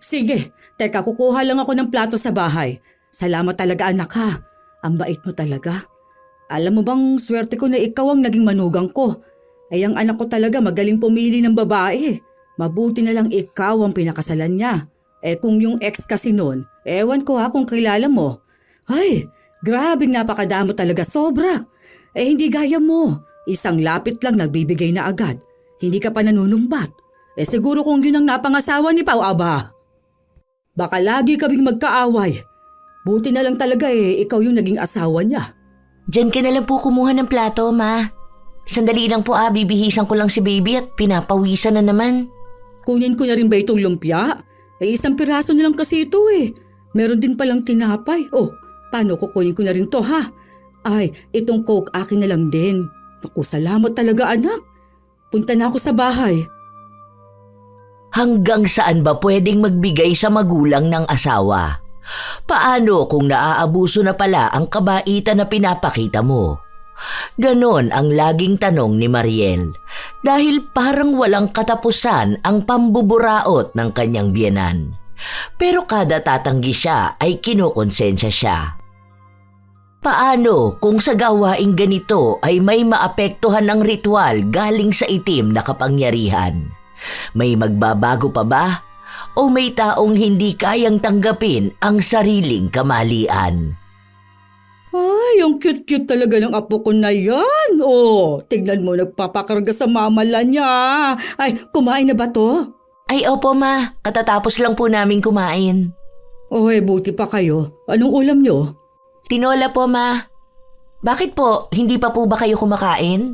Sige. Teka, kukuha lang ako ng plato sa bahay. Salamat talaga anak ha. Ang bait mo talaga. Alam mo bang swerte ko na ikaw ang naging manugang ko. Ay ang anak ko talaga magaling pumili ng babae. Mabuti na lang ikaw ang pinakasalan niya. Kung yung ex kasi noon, ewan ko ha kung kilala mo. Ay, grabe napakadamo talaga sobra. Hindi gaya mo. Isang lapit lang nagbibigay na agad. Hindi ka pa nanunumbat. Siguro kung yun ang napangasawa ni Pao, aba. Baka lagi kaming magkaaway. Buti na lang talaga ikaw yung naging asawa niya. Diyan ka na lang po kumuha ng plato, ma. Sandali lang po bibihisan ko lang si baby at pinapawisan na naman. Kunin ko na rin ba itong lumpia? Isang piraso na lang kasi ito Meron din palang tinapay. Paano kukunin ko na rin to ha? Ay, itong Coke akin na lang din. Naku, salamat talaga anak. Punta na ako sa bahay. Hanggang saan ba pwedeng magbigay sa magulang ng asawa? Paano kung naaabuso na pala ang kabaitan na pinapakita mo? Ganon ang laging tanong ni Mariel dahil parang walang katapusan ang pambuburaot ng kanyang biyenan. Pero kada tatanggi siya ay kinukonsensya siya. Paano kung sa gawaing ganito ay may maapektuhan ng ritual galing sa itim na kapangyarihan? May magbabago pa ba? O may taong hindi kayang tanggapin ang sariling kamalian? Ay, ang cute-cute talaga ng apo ko na yan. Tignan mo, nagpapakarga sa mamala niya. Ay, kumain na ba to? Ay opo ma, katatapos lang po namin kumain. Buti pa kayo. Anong ulam niyo? Tinola po ma. Bakit po, hindi pa po ba kayo kumakain?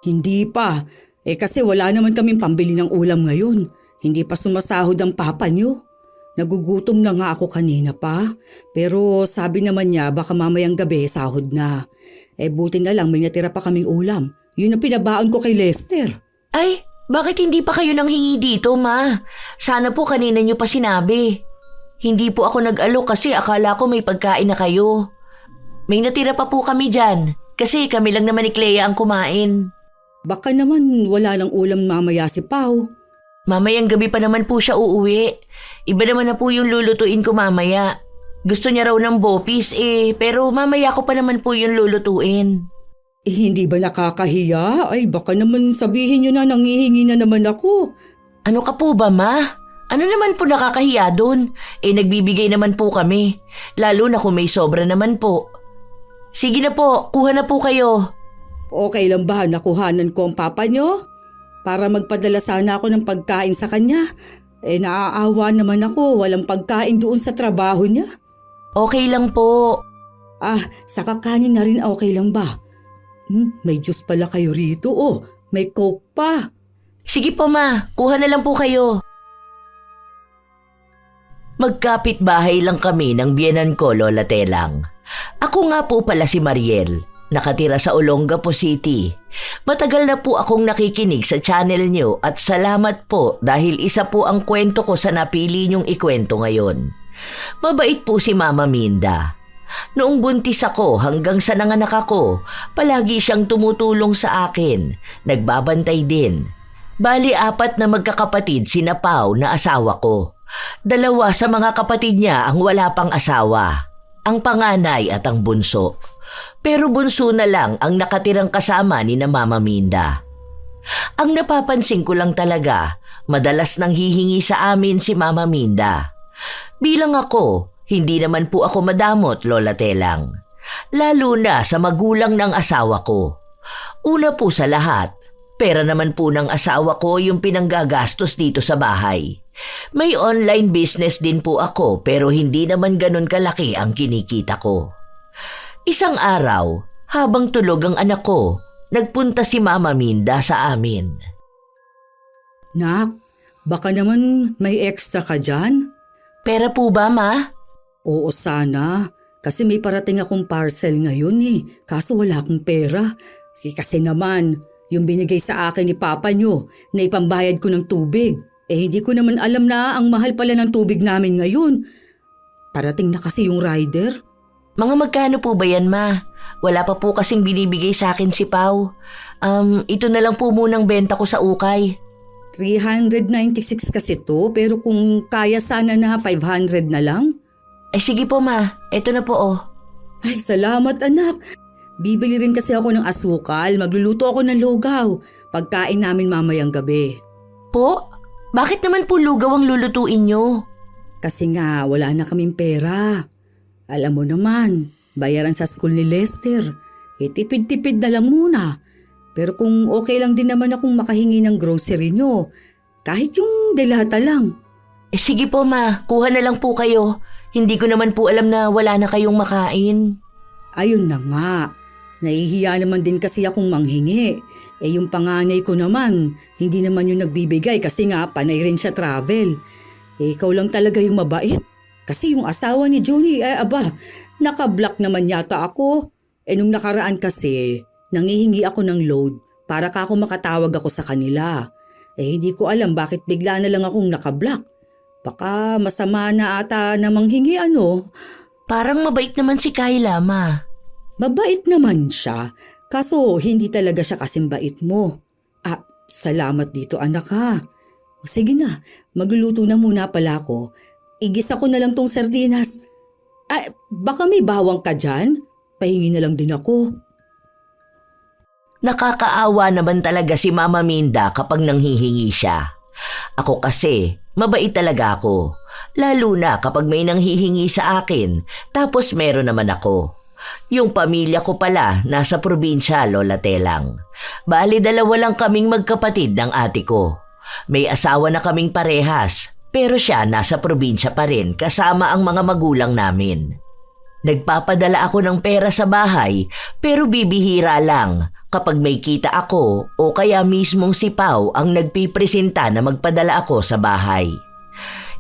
Hindi pa. Kasi wala naman kaming pambili ng ulam ngayon. Hindi pa sumasahod ang papa niyo. Nagugutom na nga ako kanina pa. Pero sabi naman niya baka mamayang gabi sahod na. Buti na lang may natira pa kaming ulam. Yun ang pinabaon ko kay Lester. Ay, bakit hindi pa kayo nanghingi dito ma? Sana po kanina niyo pa sinabi. Hindi po ako nag-alok kasi akala ko may pagkain na kayo. May natira pa po kami dyan kasi kami lang naman ni Clea ang kumain. Baka naman wala ng ulam mamaya si Pao. Mamayang gabi pa naman po siya uuwi. Iba naman na po yung lulutuin ko mamaya. Gusto niya raw ng bopis pero mamaya ko pa naman po yung lulutuin. Hindi ba nakakahiya? Ay baka naman sabihin niyo na nanghihingi na naman ako. Ano ka po ba ma? Ano naman po nakakahiya doon? Nagbibigay naman po kami. Lalo na kung may sobra naman po. Sige na po, kuha na po kayo. Okay lang ba nakuhanan ko ang papa niyo? Para magpadala sana ako ng pagkain sa kanya. Naaawa naman ako, walang pagkain doon sa trabaho niya. Okay lang po. Sa kakanin na rin okay lang ba? May juice pala kayo rito may Coke pa. Sige po ma, kuha na lang po kayo. Magkapit-bahay lang kami ng biyenan ko, Lola Telang. Ako nga po pala si Mariel. Nakatira sa Olongapo City. Matagal na po akong nakikinig sa channel nyo at salamat po dahil isa po ang kwento ko sa napili nyong ikwento ngayon. Mabait po si Mama Minda. Noong buntis ako hanggang sa nanganak ako, palagi siyang tumutulong sa akin. Nagbabantay din. Bali 4 na magkakapatid sina Pao na asawa ko. 2 sa mga kapatid niya ang wala pang asawa. Ang panganay at ang bunso. Pero bunso na lang ang nakatirang kasama ni na Mama Minda. Ang napapansin ko lang talaga, madalas nang hihingi sa amin si Mama Minda. Bilang ako, hindi naman po ako madamot, Lola Telang. Lalo na sa magulang ng asawa ko. Una po sa lahat, pera naman po ng asawa ko yung pinanggagastos dito sa bahay. May online business din po ako pero hindi naman ganun kalaki ang kinikita ko. Isang araw, habang tulog ang anak ko, nagpunta si Mama Minda sa amin. Nak, baka naman may extra ka dyan? Pera po ba, Ma? Oo sana, kasi may parating akong parcel ngayon kaso wala akong pera. Kasi naman, yung binigay sa akin ni Papa nyo na ipambayad ko ng tubig. Hindi ko naman alam na ang mahal pala ng tubig namin ngayon. Parating na kasi yung rider. Mga magkano po ba yan, Ma? Wala pa po kasing binibigay sa akin si Pao. Ito na lang po munang benta ko sa ukay. 396 kasi to, pero kung kaya sana na 500 na lang. Ay sige po ma, eto na po oh. Ay, salamat anak. Bibili rin kasi ako ng asukal, magluluto ako ng lugaw. Pagkain namin mamayang gabi. Po? Bakit naman po lugaw ang lulutuin nyo? Kasi nga wala na kaming pera. Alam mo naman, bayaran sa school ni Lester. Tipid-tipid na lang muna. Pero kung okay lang din naman akong makahingi ng grocery nyo, kahit yung delata lang. Sige po ma, kuha na lang po kayo. Hindi ko naman po alam na wala na kayong makain. Ayun na nga. Nahihiya naman din kasi akong manghingi. Yung panganay ko naman, hindi naman yung nagbibigay kasi nga panay rin siya travel. Ikaw lang talaga yung mabait. Kasi yung asawa ni Johnny, naka-block naman yata ako. Nung nakaraan kasi, nangihingi ako ng load para ako makatawag ako sa kanila. Hindi ko alam bakit bigla na lang akong naka-block. Baka masama na ata na manghingi Parang mabait naman si Kyla ma. Mabait naman siya, kaso hindi talaga siya kasing bait mo. Salamat dito anak ha. Sige na, magluluto na muna pala ako. Igisa ko na lang tong sardinas. Baka may bawang ka dyan? Pahingi na lang din ako. Nakakaawa naman talaga si Mama Minda kapag nanghihingi siya. Ako kasi, mabait talaga ako. Lalo na kapag may nanghihingi sa akin, tapos meron naman ako. Yung pamilya ko pala nasa probinsya, Lola Telang. Bali 2 lang kaming magkapatid ng ate ko. May asawa na kaming parehas, pero siya nasa probinsya pa rin kasama ang mga magulang namin. Nagpapadala ako ng pera sa bahay pero bibihira lang kapag may kita ako o kaya mismong si Pao ang nagpipresenta na magpadala ako sa bahay.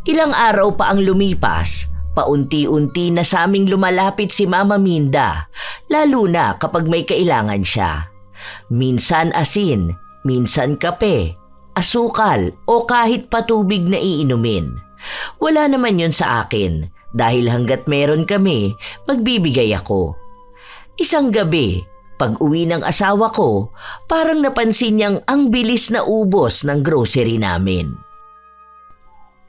Ilang araw pa ang lumipas, paunti-unti na sa aming lumalapit si Mama Minda, lalo na kapag may kailangan siya. Minsan asin, minsan kape, asukal o kahit patubig na iinumin. Wala naman yun sa akin dahil hanggat meron kami, magbibigay ako. Isang gabi, pag uwi ng asawa ko, parang napansin niyang ang bilis na ubos ng grocery namin.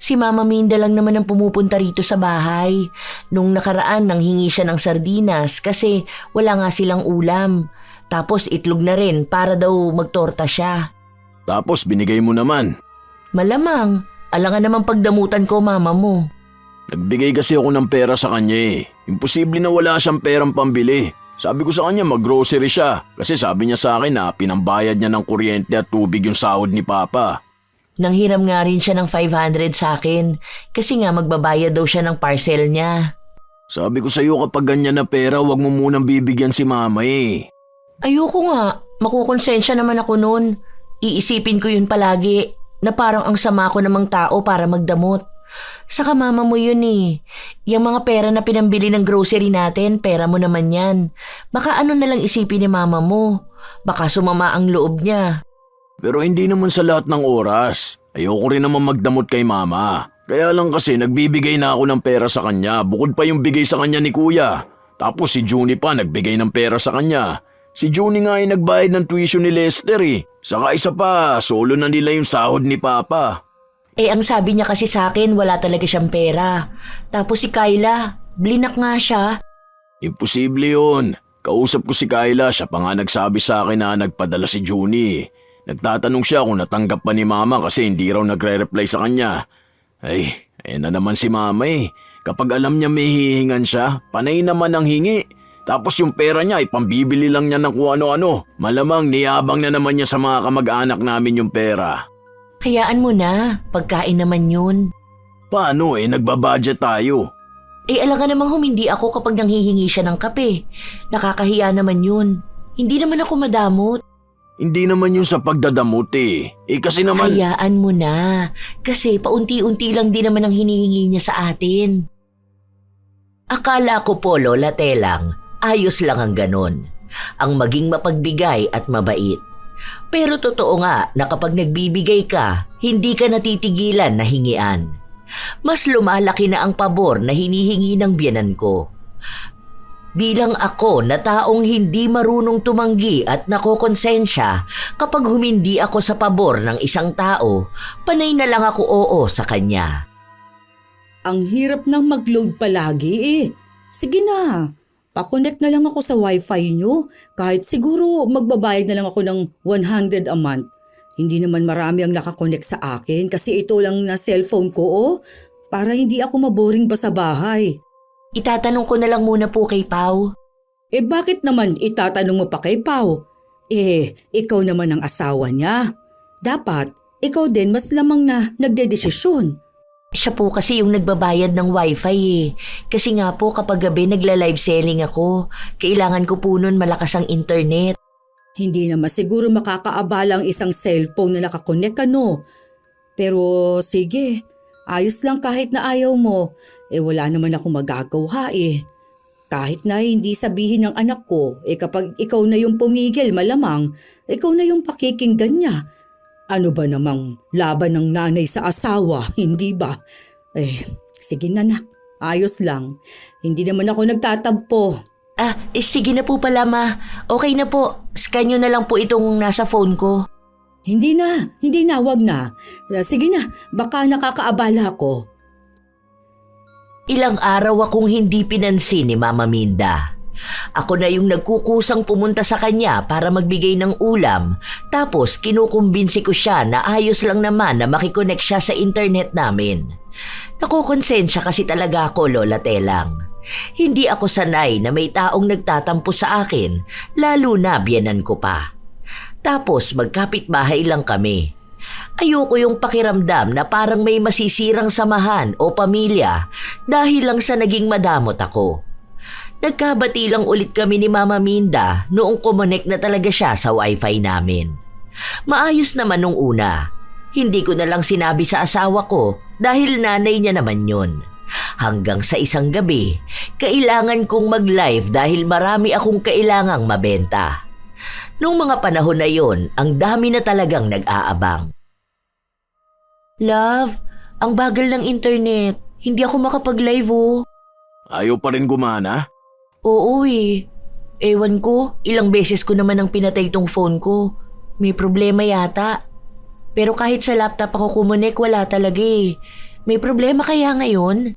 Si Mama Minda lang naman ang pumupunta rito sa bahay. Nung nakaraan nanghingi siya ng sardinas kasi wala nga silang ulam. Tapos itlog na rin para daw magtorta siya. Tapos binigay mo naman. Malamang, alangan naman pagdamutan ko mama mo. Nagbigay kasi ako ng pera sa kanya eh. Imposible na wala siyang perang pambili. Sabi ko sa kanya mag-grocery siya kasi sabi niya sa akin na pinambayad niya ng kuryente at tubig yung sahod ni Papa. Nanghiram nga rin siya ng 500 sa akin kasi nga magbabayad daw siya ng parcel niya. Sabi ko sa iyo kapag ganyan na pera huwag mo munang bibigyan si Mama eh. Ayoko nga, makukonsensya naman ako noon. Iisipin ko yun palagi na parang ang sama ko namang tao para magdamot. Saka mama mo yun eh. Yung mga pera na pinambili ng grocery natin, pera mo naman yan. Baka ano na lang isipin ni mama mo. Baka sumama ang loob niya. Pero hindi naman sa lahat ng oras. Ayoko rin naman magdamot kay Mama. Kaya lang kasi nagbibigay na ako ng pera sa kanya bukod pa yung bigay sa kanya ni Kuya. Tapos si Junie pa nagbigay ng pera sa kanya. Si Junie nga ay nagbayad ng tuition ni Lester eh. Saka isa pa, solo na nila yung sahod ni Papa. Ang sabi niya kasi sa akin wala talaga siyang pera. Tapos si Kyla, blinak nga siya. Imposible yun. Kausap ko si Kyla, siya pa nga nagsabi sa akin na nagpadala si Junie. Nagtatanong siya kung natanggap pa ni Mama kasi hindi raw nagre-reply sa kanya. Ay na naman si Mama eh. Kapag alam niya may hihingan siya, panay naman ang hingi. Tapos yung pera niya ay pambibili lang niya ng kung ano-ano. Malamang niyabang na naman niya sa mga kamag-anak namin yung pera. Hayaan mo na, pagkain naman yun. Paano nagbabudget tayo? Alangan namang humindi ako kapag nanghihingi siya ng kape. Nakakahiya naman yun. Hindi naman ako madamot. Hindi naman yun sa pagdadamot eh. Kasi naman… Hayaan mo na. Kasi paunti-unti lang din naman ang hinihingi niya sa atin. Akala ko po, Lola Telang, ayos lang ang ganon. Ang maging mapagbigay at mabait. Pero totoo nga na kapag nagbibigay ka, hindi ka natitigilan na hingian. Mas lumalaki na ang pabor na hinihingi ng biyenan ko. Bilang ako na taong hindi marunong tumanggi at nakokonsensya, kapag humindi ako sa pabor ng isang tao, panay na lang ako oo sa kanya. Ang hirap nang mag-load palagi eh. Sige na, pa-connect na lang ako sa wifi nyo. Kahit siguro magbabayad na lang ako ng 100 a month. Hindi naman marami ang nakakonect sa akin kasi ito lang na cellphone ko oh. Para hindi ako maboring pa sa bahay. Itatanong ko na lang muna po kay Pau. Eh bakit naman itatanong mo pa kay Pau? Eh, ikaw naman ang asawa niya. Dapat, ikaw din mas lamang na nagdedesisyon. Siya po kasi yung nagbabayad ng wifi eh. Kasi nga po kapag gabi nagla-live selling ako, kailangan ko po nun malakas ang internet. Hindi naman siguro makakaabala ang isang cellphone na nakakonek ano. Pero sige, ayos lang kahit na ayaw mo. Eh wala naman akong magagawa eh. Kahit na hindi sabihin ng anak ko, eh kapag ikaw na yung pumigil malamang, ikaw na yung pakikinggan niya. Ano ba namang laban ng nanay sa asawa, hindi ba? Eh, sige na nak, ayos lang. Hindi naman ako nagtatampo. Sige na po pala ma. Okay na po. Scan nyo na lang po itong nasa phone ko. Hindi na, wag na. Sige na, baka nakakaabala ako. Ilang araw akong hindi pinansin ni Mama Minda. Ako na yung nagkukusang pumunta sa kanya para magbigay ng ulam, tapos kinukumbinsi ko siya na ayos lang naman na makikonek siya sa internet namin. Nakukonsensya kasi talaga ako, Lola Telang. Hindi ako sanay na may taong nagtatampo sa akin, lalo na biyenan ko pa. Tapos magkapitbahay lang kami. Ayoko yung pakiramdam na parang may masisirang samahan o pamilya dahil lang sa naging madamot ako. Nagkabati lang ulit kami ni Mama Minda noong kumonek na talaga siya sa wifi namin. Maayos naman nung una. Hindi ko na lang sinabi sa asawa ko dahil nanay niya naman yun. Hanggang sa isang gabi, kailangan kong mag-live dahil marami akong kailangang mabenta. Noong mga panahon na yon, ang dami na talagang nag-aabang. Love, ang bagal ng internet. Hindi ako makapag-live oh. Ayaw pa rin gumana? Oo eh. Ewan ko, ilang beses ko naman ang pinatay tong phone ko. May problema yata. Pero kahit sa laptop ako kumunik, wala talaga eh. May problema kaya ngayon?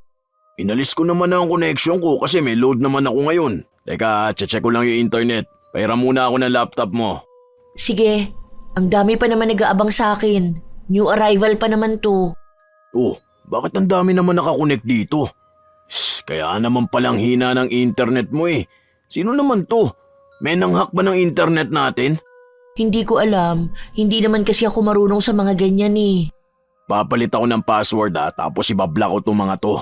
Inalis ko naman ang connection ko kasi may load naman ako ngayon. Teka, check ko lang yung internet. Pahiram muna ako ng laptop mo. Sige, ang dami pa naman nag-aabang sa akin. New arrival pa naman to. Oh, bakit ang dami naman nakakonect dito? Kaya naman palang hina ng internet mo eh. Sino naman to? May nanghack ba ng internet natin? Hindi ko alam. Hindi naman kasi ako marunong sa mga ganyan eh. Papalit ako ng password tapos ibablock ko tong mga to.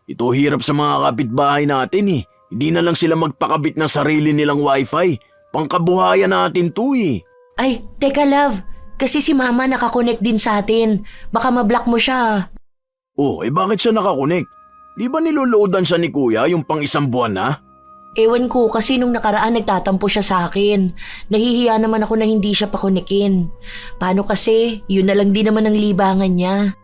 Ito hirap sa mga kapitbahay natin eh. Hindi na lang sila magpakabit ng sarili nilang wifi. Pangkabuhayan natin to eh. Ay, teka love. Kasi si mama nakakonect din sa atin. Baka mablock mo siya. Oh, bakit siya nakakonect? Di ba niloloadan siya ni kuya yung pang isang buwan na? Ewan ko kasi nung nakaraan nagtatampo siya sa akin. Nahihiya naman ako na hindi siya pakonikin. Paano kasi? Yun na lang din naman ang libangan niya.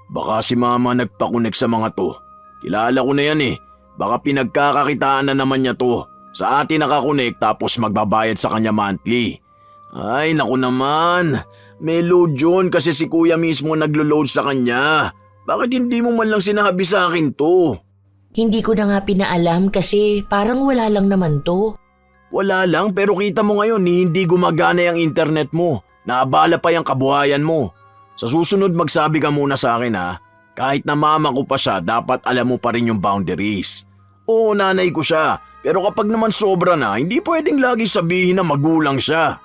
Baka si mama nagpakonek sa mga to. Kilala ko na yan eh. Baka pinagkakakitaan na naman niya to. Sa atin nakakonek tapos magbabayad sa kanya monthly. Ay naku naman. May load yun kasi si kuya mismo naglo-load sa kanya. Bakit hindi mo man lang sinabi sa akin to? Hindi ko na nga pinaalam kasi parang wala lang naman to. Wala lang pero kita mo ngayon hindi gumagana yung internet mo. Naabala pa yung kabuhayan mo. Sa susunod magsabi ka muna sa akin ha. Kahit na mama ko pa siya dapat alam mo pa rin yung boundaries. Oo nanay ko siya pero kapag naman sobra na hindi pwedeng lagi sabihin na magulang siya.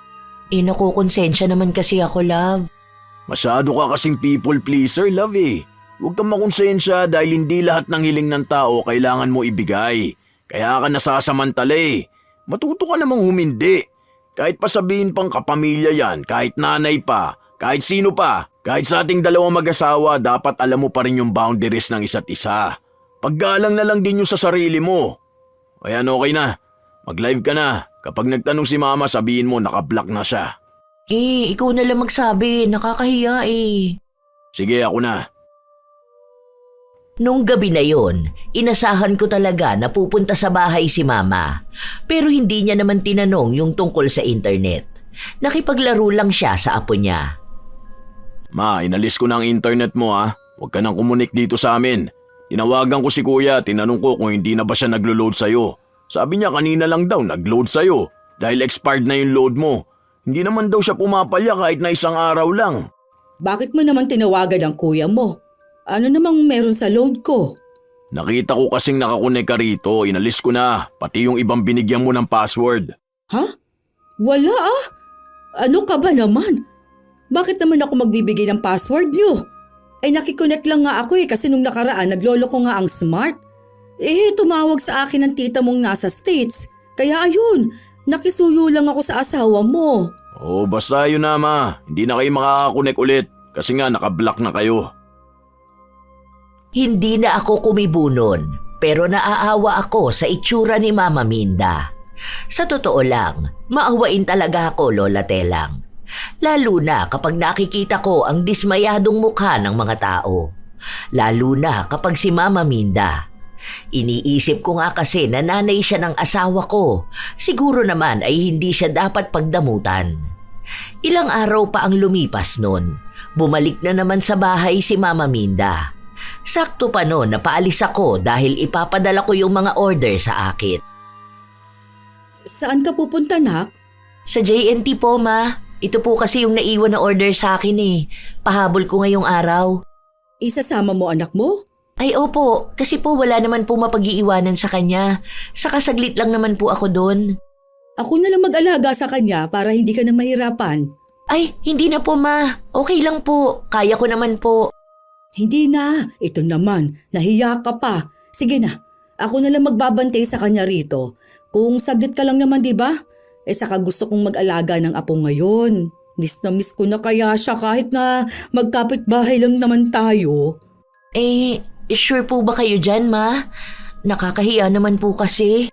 Nakukonsensya naman kasi ako love. Masyado ka kasing people pleaser love eh. Huwag kang makonsensya dahil hindi lahat ng hiling ng tao kailangan mo ibigay. Kaya ka nasasamantala eh. Matuto ka namang humindi. Kahit pa sabihin pang kapamilya yan, kahit nanay pa, kahit sino pa, kahit sa ating dalawang mag-asawa, dapat alam mo pa rin yung boundaries ng isa't isa. Paggalang na lang din yung sa sarili mo. Ayan okay na. Mag-live ka na. Kapag nagtanong si mama, sabihin mo naka-block na siya. Ikaw na lang magsabi. Nakakahiya eh. Sige, ako na. Nung gabi na yon, inasahan ko talaga na pupunta sa bahay si Mama. Pero hindi niya naman tinanong yung tungkol sa internet. Nakipaglaro lang siya sa apo niya. Ma, inalis ko na ang internet mo ha. Huwag ka nang kumunik dito sa amin. Tinawagan ko si kuya, tinanong ko kung hindi na ba siya naglo-load sa'yo. Sabi niya kanina lang daw nag-load sa'yo dahil expired na yung load mo. Hindi naman daw siya pumapalya kahit na isang araw lang. Bakit mo naman tinawagan ang kuya mo? Ano namang meron sa load ko? Nakita ko kasing nakakunik ka rito, inalis ko na. Pati yung ibang binigyan mo ng password. Ha? Wala ah. Ano ka ba naman? Bakit naman ako magbibigay ng password niyo? Ay nakikonnect lang nga ako kasi nung nakaraan naglolo ko nga ang Smart. Tumawag sa akin ng tita mong nasa States. Kaya ayun, nakisuyo lang ako sa asawa mo. Oh, basta yun na ma. Hindi na kayo makakakunik ulit kasi nga nakablock na kayo. Hindi na ako kumibunon, pero naaawa ako sa itsura ni Mama Minda. Sa totoo lang, maawain talaga ako, Lola Telang. Lalo na kapag nakikita ko ang dismayadong mukha ng mga tao. Lalo na kapag si Mama Minda. Iniisip ko nga kasi na nanay siya ng asawa ko. Siguro naman ay hindi siya dapat pagdamutan. Ilang araw pa ang lumipas nun. Bumalik na naman sa bahay si Mama Minda. Sakto pa noon na paalis ako dahil ipapadala ko yung mga order sa akin. Saan ka pupunta, nak? Sa JNT po, Ma. Ito po kasi yung naiwan na order sa akin eh. Pahabol ko ngayong araw. Isasama mo anak mo? Ay opo, kasi po wala naman po mapag-iiwanan sa kanya. Saka saglit lang naman po ako doon. Ako na lang mag-alaga sa kanya para hindi ka na mahirapan. Ay, hindi na po, Ma. Okay lang po. Kaya ko naman po. Hindi na. Ito naman. Nahiya ka pa. Sige na. Ako na lang magbabantay sa kanya rito. Kung saglit ka lang naman, di ba? Saka gusto kong mag-alaga ng apo ngayon. Miss na miss ko na kaya siya kahit na magkapit-bahay lang naman tayo. Sure po ba kayo dyan, Ma? Nakakahiya naman po kasi.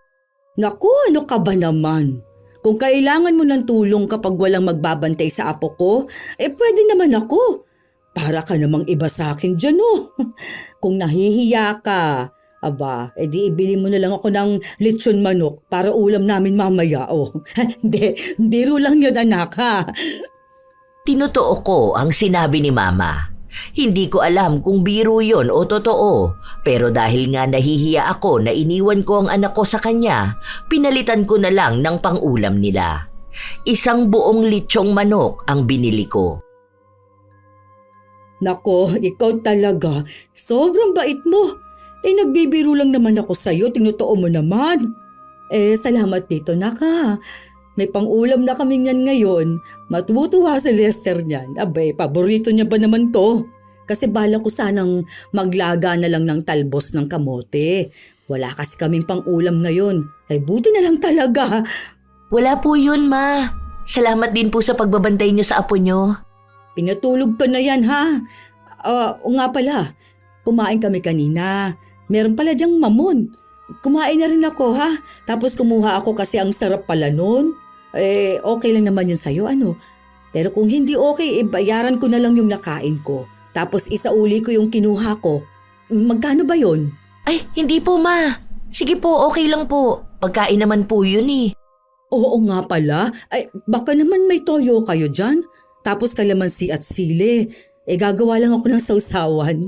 Naku, ano ka ba naman? Kung kailangan mo ng tulong kapag walang magbabantay sa apo ko, pwede naman ako. Para ka namang iba sa akin dyan, oh. Kung nahihiya ka, di ibili mo na lang ako ng lechon manok para ulam namin mamaya, oh. Hindi, biro lang yun, anak, ha? Tinutuo ko ang sinabi ni Mama. Hindi ko alam kung biro yon o totoo, pero dahil nga nahihiya ako na iniwan ko ang anak ko sa kanya, pinalitan ko na lang ng pang-ulam nila. Isang buong lechong manok ang binili ko. Nako, ikaw talaga. Sobrang bait mo. Nagbibiro lang naman ako sa'yo, tinutuo mo naman. Salamat dito, naka. May pang-ulam na kami yan ngayon. Matutuwa si Lester niyan. Paborito niya ba naman to? Kasi bala ko sanang maglaga na lang ng talbos ng kamote. Wala kasi kaming pang-ulam ngayon. Buti na lang talaga. Wala po yun, Ma. Salamat din po sa pagbabantay niyo sa apo niyo. Pinatulog ko na yan, ha? O nga pala, kumain kami kanina. Meron pala diyang mamon. Kumain na rin ako, ha? Tapos kumuha ako kasi ang sarap pala nun. Okay lang naman yun sa'yo, ano? Pero kung hindi okay, bayaran ko na lang yung nakain ko. Tapos isauli ko yung kinuha ko. Magkano ba yun? Ay, hindi po, Ma. Sige po, okay lang po. Pagkain naman po yun eh. Oo nga pala. Baka naman may toyo kayo dyan. Tapos kalamansi at sili. Gagawa lang ako ng sausawan.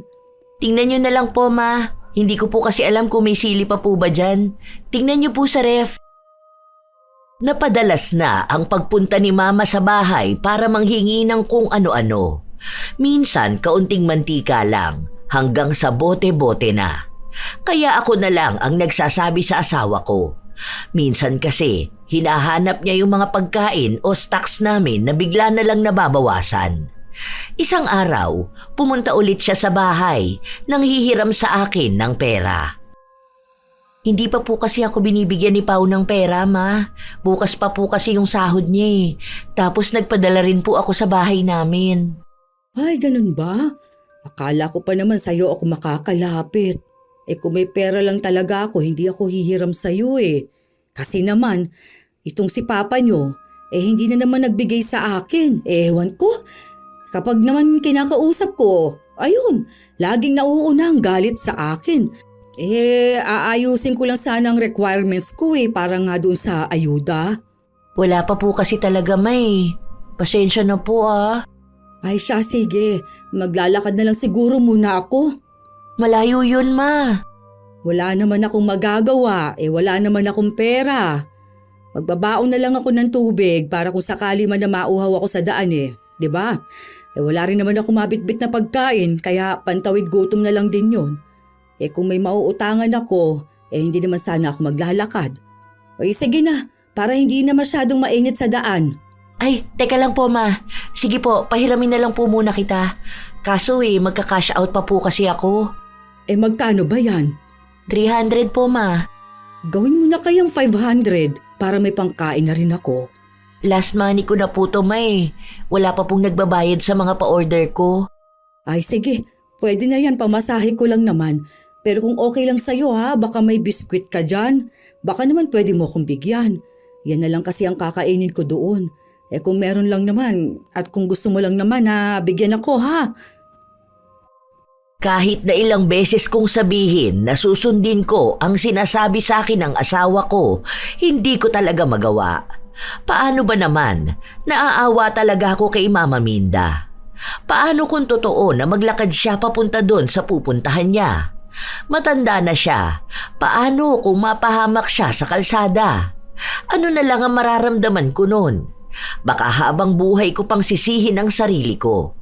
Tingnan nyo na lang po, Ma. Hindi ko po kasi alam kung may sili pa po ba dyan. Tingnan nyo po sa ref. Napadalas na ang pagpunta ni Mama sa bahay para manghingi ng kung ano-ano. Minsan kaunting mantika lang hanggang sa bote-bote na. Kaya ako na lang ang nagsasabi sa asawa ko. Minsan kasi hinahanap niya yung mga pagkain o stocks namin na bigla na lang nababawasan. Isang araw, pumunta ulit siya sa bahay nang hihiram sa akin ng pera. Hindi pa po kasi ako binibigyan ni Pao ng pera, Ma. Bukas pa po kasi yung sahod niya eh. Tapos nagpadala rin po ako sa bahay namin. Ay, ganun ba? Akala ko pa naman sa'yo ako makakalapit. Kung may pera lang talaga ako, hindi ako hihiram sa'yo eh. Kasi naman, itong si Papa nyo, hindi na naman nagbigay sa akin. Ewan ko. Kapag naman kinakausap ko, ayun, laging nauuna ang galit sa akin. Aayusin ko lang sana ang requirements ko para nga doon sa ayuda. Wala pa po kasi talaga, May. Pasensya na po Ay siya, sige. Maglalakad na lang siguro muna ako. Malayo yun, Ma. Wala naman akong magagawa, wala naman akong pera. Magbabaon na lang ako ng tubig para kung sakali man na mauhaw ako sa daan 'di ba? Wala rin naman ako mabitbit na pagkain kaya pantawid gutom na lang din yun. Kung may mauutangan ako, hindi naman sana ako maglalakad. Sige na, para hindi na masyadong mainit sa daan. Ay, teka lang po, Ma. Sige po, pahiramin na lang po muna kita. Kaso magka-cash out pa po kasi ako. Magkano ba yan? 300 po, Ma. Gawin mo na kayang 500 para may pangkain na rin ako. Last money ko na po to, May. Wala pa pong nagbabayad sa mga pa-order ko. Ay sige, pwede na yan, pamasahe ko lang naman. Pero kung okay lang sa'yo baka may biskwit ka dyan. Baka naman pwede mo akong bigyan. Yan na lang kasi ang kakainin ko doon. Kung meron lang naman at kung gusto mo lang naman bigyan ako Kahit na ilang beses kong sabihin na susundin ko ang sinasabi sa akin ng asawa ko, hindi ko talaga magawa. Paano ba naman? Naaawa talaga ako kay Mama Minda. Paano kung totoo na maglakad siya papunta doon sa pupuntahan niya? Matanda na siya. Paano kung mapahamak siya sa kalsada? Ano na lang ang mararamdaman ko noon? Baka habang buhay ko pang sisihin ang sarili ko.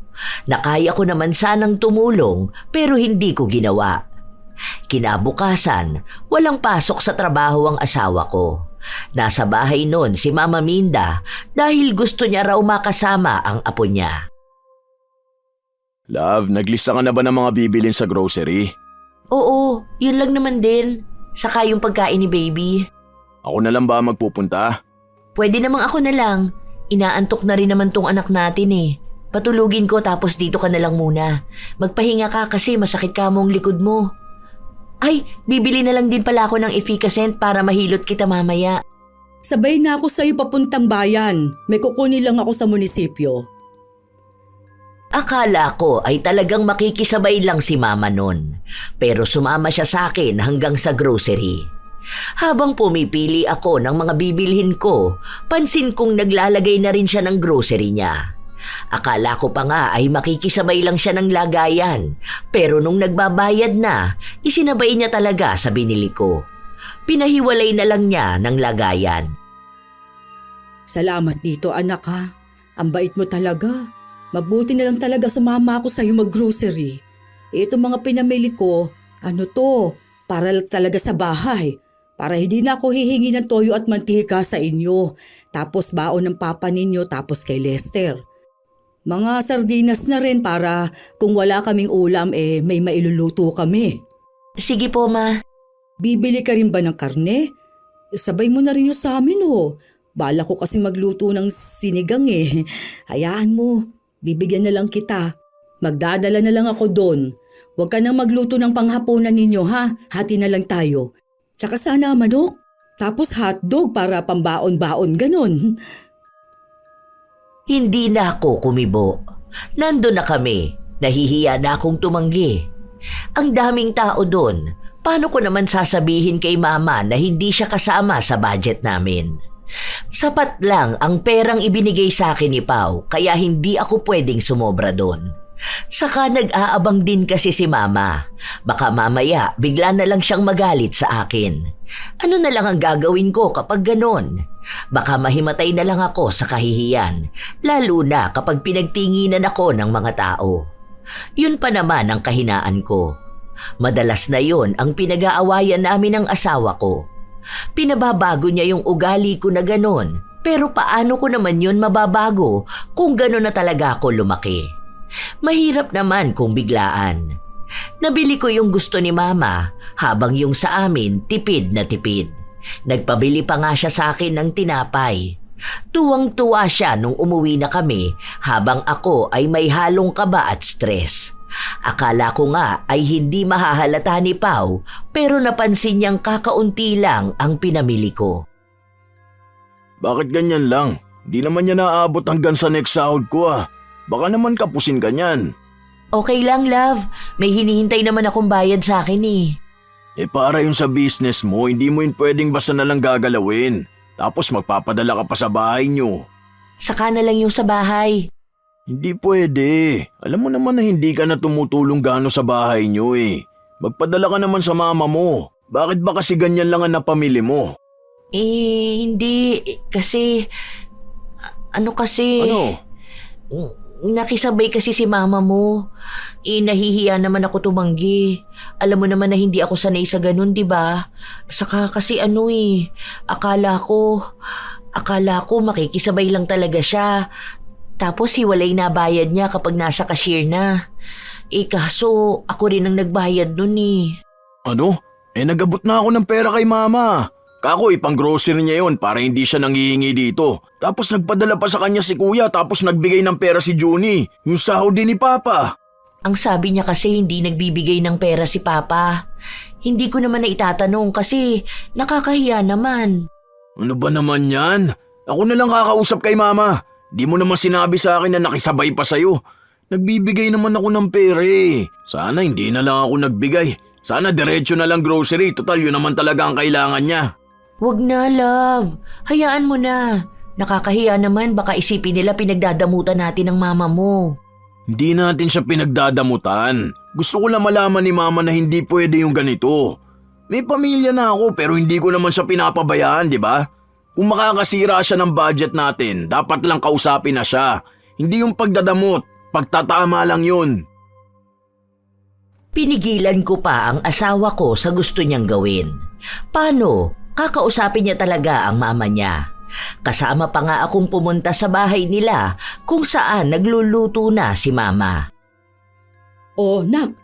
Nakaya ko naman sanang tumulong pero hindi ko ginawa. Kinabukasan, walang pasok sa trabaho ang asawa ko. Nasa bahay noon si Mama Minda dahil gusto niya raw makasama ang apo niya. Love, naglista ka na ba ng mga bibilin sa grocery? Oo, yun lang naman din. Saka yung pagkain ni baby. Ako na lang ba magpupunta? Pwede namang ako na lang. Inaantok na rin naman tong anak natin Patulugin ko tapos dito ka na lang muna. Magpahinga ka kasi masakit ka mong likod mo. Ay, bibili na lang din pala ako ng efficacent para mahilot kita mamaya. Sabay na ako sa'yo papuntang bayan. May kukunin lang ako sa munisipyo. Akala ko ay talagang makikisabay lang si Mama nun. Pero sumama siya sa akin hanggang sa grocery. Habang pumipili ako ng mga bibilhin ko, pansin kong naglalagay na rin siya ng grocery niya. Akala ko pa nga ay makikisabay lang siya ng lagayan, pero nung nagbabayad na, isinabay niya talaga sa binili ko. Pinahiwalay na lang niya ng lagayan. Salamat dito anak Ang bait mo talaga. Mabuti na lang talaga sumama ako sa'yo mag-grocery. Itong mga pinamili ko, para talaga sa bahay. Para hindi na ako hihingi ng toyo at mantika sa inyo. Tapos baon ng papa ninyo tapos kay Lester. Mga sardinas na rin para kung wala kaming ulam may mailuluto kami. Sige po, Ma. Bibili ka rin ba ng karne? Sabay mo na rin yung sa amin Bala ko kasi magluto ng sinigang Hayaan mo, bibigyan na lang kita. Magdadala na lang ako doon. Huwag ka nang magluto ng panghapunan ninyo Hati na lang tayo. Tsaka sana manok. Tapos hotdog para pambaon-baon ganon. Hindi na ako kumibo. Nandun na kami. Nahihiya na akong tumanggi. Ang daming tao doon. Paano ko naman sasabihin kay Mama na hindi siya kasama sa budget namin? Sapat lang ang perang ibinigay sa akin ni Pao kaya hindi ako pwedeng sumobra doon. Saka nag-aabang din kasi si Mama. Baka mamaya bigla na lang siyang magalit sa akin. Ano na lang ang gagawin ko kapag ganon? Baka mahimatay na lang ako sa kahihiyan, lalo na kapag pinagtinginan ako ng mga tao. Yun pa naman ang kahinaan ko. Madalas na yun ang pinag-aawayan namin ng asawa ko. Pinababago niya yung ugali ko na ganon, pero paano ko naman yun mababago kung ganon na talaga ako lumaki? Mahirap naman kung biglaan. Nabili ko yung gusto ni Mama habang yung sa amin tipid na tipid. Nagpabili pa nga siya sa akin ng tinapay. Tuwang-tuwa siya nung umuwi na kami habang ako ay may halong kaba at stress. Akala ko nga ay hindi mahahalata ni Pao pero napansin niyang kakaunti lang ang pinamili ko. Bakit ganyan lang? Di naman niya naaabot hanggang sa next sahod ko Baka naman kapusin ka niyan. Okay lang, love. May hinihintay naman akong bayad sa akin eh. Para yun sa business mo, hindi mo yun pwedeng basta na lang gagalawin. Tapos magpapadala ka pa sa bahay nyo. Saka na lang yung sa bahay. Hindi pwede. Alam mo naman na hindi ka na tumutulong gaano sa bahay nyo eh. Magpadala ka naman sa mama mo. Bakit ba kasi ganyan lang ang napamili mo? Hindi. Kasi... Ano kasi... Ano? Nakisabay kasi si mama mo. Nahihiya naman ako tumanggi. Alam mo naman na hindi ako sanay sa ganun, di ba? Saka kasi akala ko makikisabay lang talaga siya. Tapos hiwalay na bayad niya kapag nasa cashier na. Kaso ako rin ang nagbayad nun eh. Ano? Nagabot na ako ng pera kay mama. Kako, ipang grocery niya yon para hindi siya nanghihingi dito. Tapos nagpadala pa sa kanya si kuya tapos nagbigay ng pera si Junie. Yung sahod din ni Papa. Ang sabi niya kasi hindi nagbibigay ng pera si Papa. Hindi ko naman na itatanong kasi nakakahiya naman. Ano ba naman yan? Ako na lang kakausap kay mama. Di mo naman sinabi sa akin na nakisabay pa sa'yo. Nagbibigay naman ako ng pera eh. Sana hindi na lang ako nagbigay. Sana diretso na lang grocery. Total yun naman talaga ang kailangan niya. Wag na, love. Hayaan mo na. Nakakahiya naman baka isipin nila pinagdadamutan natin ng mama mo. Hindi natin siya pinagdadamutan. Gusto ko lang malaman ni mama na hindi pwede yung ganito. May pamilya na ako pero hindi ko naman siya pinapabayaan, di ba? Kung makakasira siya ng budget natin, dapat lang kausapin na siya. Hindi yung pagdadamot, pagtatama lang yun. Pinigilan ko pa ang asawa ko sa gusto niyang gawin. Paano? Kakausapin niya talaga ang mama niya. Kasama pa nga akong pumunta sa bahay nila kung saan nagluluto na si mama. Oh, nak,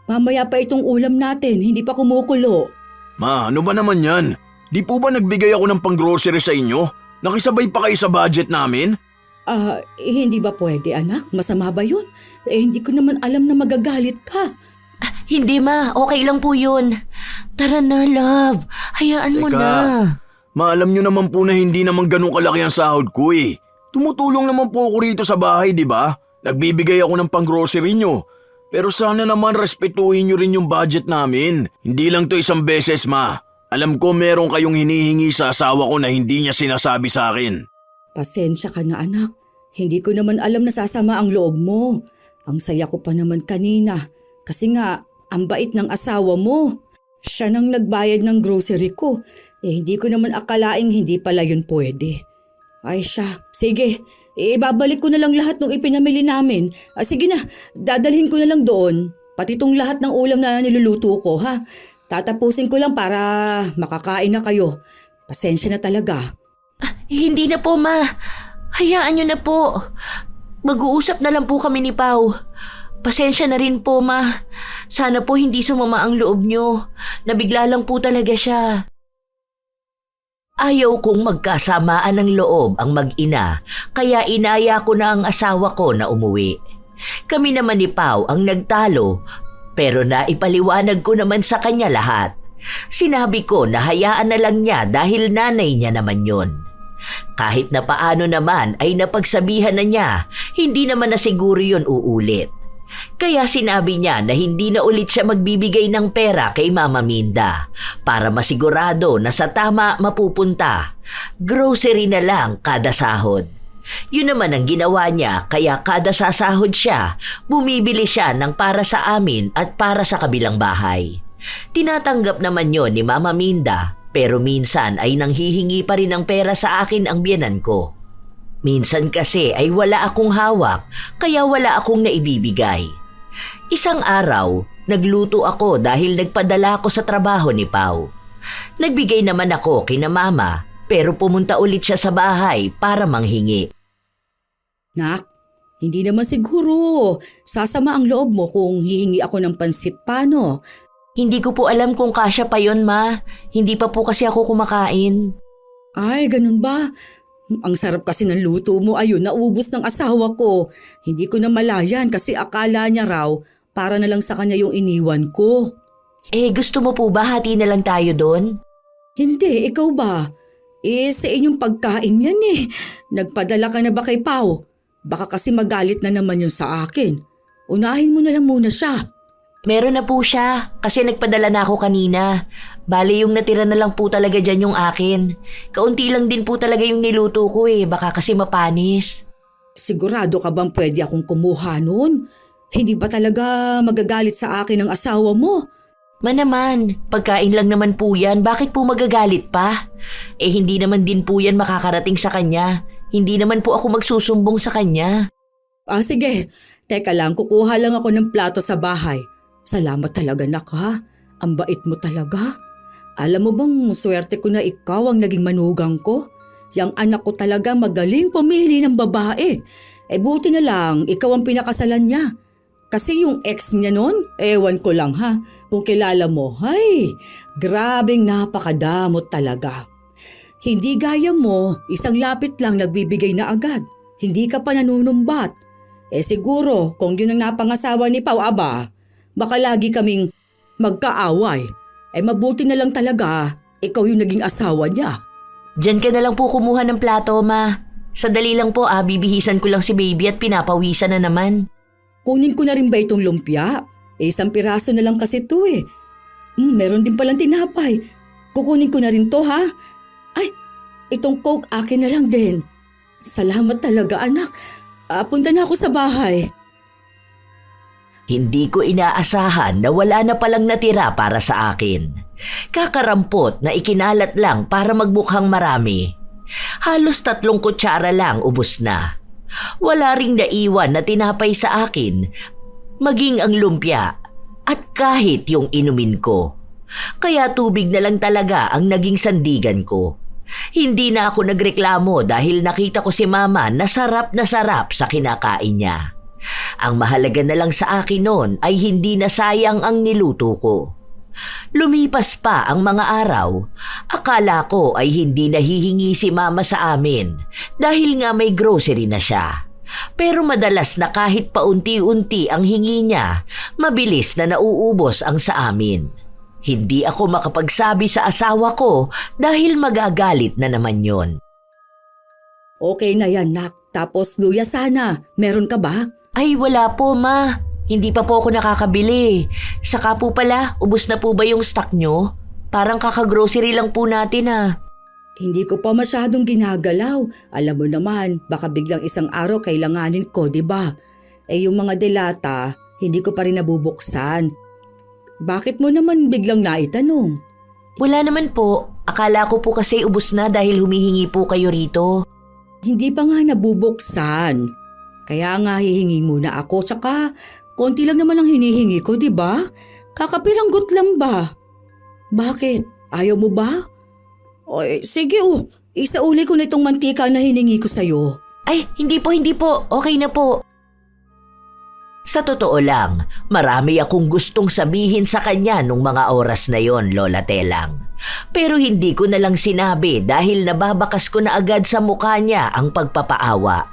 mamaya pa itong ulam natin, hindi pa kumukulo. Ma, ano ba naman yan? Di po ba nagbigay ako ng pang-grocery sa inyo? Nakisabay pa kayo sa budget namin? Hindi ba pwede anak? Masama ba yun? Hindi ko naman alam na magagalit ka. Hindi ma, okay lang po yun. Tara na, love. Hayaan mo Teka. na. Maalam nyo naman po na hindi naman ganun kalaki ang sahod ko eh. Tumutulong naman po ako rito sa bahay, di ba? Nagbibigay ako ng pang-grocery nyo. Pero sana naman respetuhin nyo rin yung budget namin. Hindi lang to isang beses, ma. Alam ko meron kayong hinihingi sa asawa ko na hindi niya sinasabi sa akin. Pasensya ka na anak. Hindi ko naman alam na sasama ang loob mo. Ang saya ko pa naman kanina. Kasi nga, ang bait ng asawa mo. Siya nang nagbayad ng grocery ko. Hindi ko naman akalaing hindi pala yun pwede. Ay siya, sige. Ibabalik ko na lang lahat ng ipinamili namin. Sige na, dadalhin ko na lang doon. Pati tong lahat ng ulam na niluluto ko, ha? Tatapusin ko lang para makakain na kayo. Pasensya na talaga. Hindi na po, ma. Hayaan niyo na po. Mag-uusap na lang po kami ni Pao. Pasensya na rin po, ma. Sana po hindi sumama ang loob niyo. Nabigla lang po talaga siya. Ayaw kong magkasamaan ng loob ang mag-ina, kaya inaya ko na ang asawa ko na umuwi. Kami naman ni Pao ang nagtalo, pero naipaliwanag ko naman sa kanya lahat. Sinabi ko na hayaan na lang niya dahil nanay niya naman yun. Kahit na paano naman ay napagsabihan na niya, hindi naman na siguro yun uulit. Kaya sinabi niya na hindi na ulit siya magbibigay ng pera kay Mama Minda para masigurado na sa tama mapupunta. Grocery na lang kada sahod. Yun naman ang ginawa niya kaya kada sasahod siya, bumibili siya ng para sa amin at para sa kabilang bahay. Tinatanggap naman yon ni Mama Minda pero minsan ay nanghihingi pa rin ng pera sa akin ang biyenan ko. Minsan kasi ay wala akong hawak kaya wala akong naibibigay. Isang araw, nagluto ako dahil nagpadala ako sa trabaho ni Pao. Nagbigay naman ako kina mama pero pumunta ulit siya sa bahay para manghingi. Nak, hindi naman siguro. Sasama ang loob mo kung hihingi ako ng pansit paano. Hindi ko po alam kung kasya pa yon, ma. Hindi pa po kasi ako kumakain. Ay, ganun ba? Ang sarap kasi ng luto mo. Ayun, naubos ng asawa ko. Hindi ko na malayan kasi akala niya raw para na lang sa kanya yung iniwan ko. Gusto mo po ba hati na lang tayo doon? Hindi, ikaw ba? Sa inyong pagkain yan eh. Nagpadala ka na ba kay Pao? Baka kasi magalit na naman yun sa akin. Unahin mo na lang muna siya. Meron na po siya kasi nagpadala na ako kanina. Bale yung natira na lang po talaga dyan yung akin. Kaunti lang din po talaga yung niluto ko baka kasi mapanis. Sigurado ka bang pwede akong kumuha nun? Hindi ba talaga magagalit sa akin ang asawa mo? Naman, pagkain lang naman po yan, bakit po magagalit pa? Hindi naman din po yan makakarating sa kanya. Hindi naman po ako magsusumbong sa kanya. Sige. Teka lang, kukuha lang ako ng plato sa bahay. Salamat talaga, nak, ha? Ang bait mo talaga. Alam mo bang swerte ko na ikaw ang naging manugang ko? Yang anak ko talaga magaling pumili ng babae. Buti na lang, ikaw ang pinakasalan niya. Kasi yung ex niya nun, ewan ko lang ha, kung kilala mo, grabeng napakadamot talaga. Hindi gaya mo, isang lapit lang nagbibigay na agad. Hindi ka pa nanunumbat. Siguro, kung yun ang napangasawa ni Pao, baka lagi kaming magkaaway. Mabuti na lang talaga, ikaw yung naging asawa niya. Diyan ka na lang po kumuha ng plato, ma. Sadali lang po bibihisan ko lang si baby at pinapawisan na naman. Kunin ko na rin ba itong lumpia? Isang piraso na lang kasi ito meron din palang tinapay. Kukunin ko na rin to ha? Itong Coke akin na lang din. Salamat talaga anak. Punta na ako sa bahay. Hindi ko inaasahan na wala na palang natira para sa akin. Kakarampot na ikinalat lang para magmukhang marami. Halos 3 kutsara lang ubos na. Wala ring naiwan na tinapay sa akin, maging ang lumpia at kahit yung inumin ko. Kaya tubig na lang talaga ang naging sandigan ko. Hindi na ako nagreklamo dahil nakita ko si mama na sarap sa kinakain niya. Ang mahalaga na lang sa akin noon ay hindi na sayang ang niluto ko. Lumipas pa ang mga araw, akala ko ay hindi nahihingi si mama sa amin dahil nga may grocery na siya. Pero madalas na kahit paunti-unti ang hingi niya, mabilis na nauubos ang sa amin. Hindi ako makapagsabi sa asawa ko dahil magagalit na naman yon. Okay na yan nak, tapos luya sana, meron ka ba? Ay wala po ma, hindi pa po ako nakakabili. Saka po pala, ubos na po ba yung stock nyo? Parang kakagrocery lang po natin Hindi ko pa masyadong ginagalaw. Alam mo naman, baka biglang isang araw kailanganin ko, di ba? Yung mga delata, hindi ko pa rin nabubuksan. Bakit mo naman biglang naitanong? Wala naman po, akala ko po kasi ubos na dahil humihingi po kayo rito. Hindi pa nga nabubuksan. Kaya nga hihingi muna ako, tsaka konti lang naman ang hinihingi ko, di ba? Kakapiranggot lang ba? Bakit? Ayaw mo ba? Sige isauli ko na itong mantika na hiningi ko sa'yo. Ay, hindi po, okay na po. Sa totoo lang, marami akong gustong sabihin sa kanya nung mga oras na yon, Lola Telang. Pero hindi ko na lang sinabi dahil nababakas ko na agad sa mukha niya ang pagpapaawa.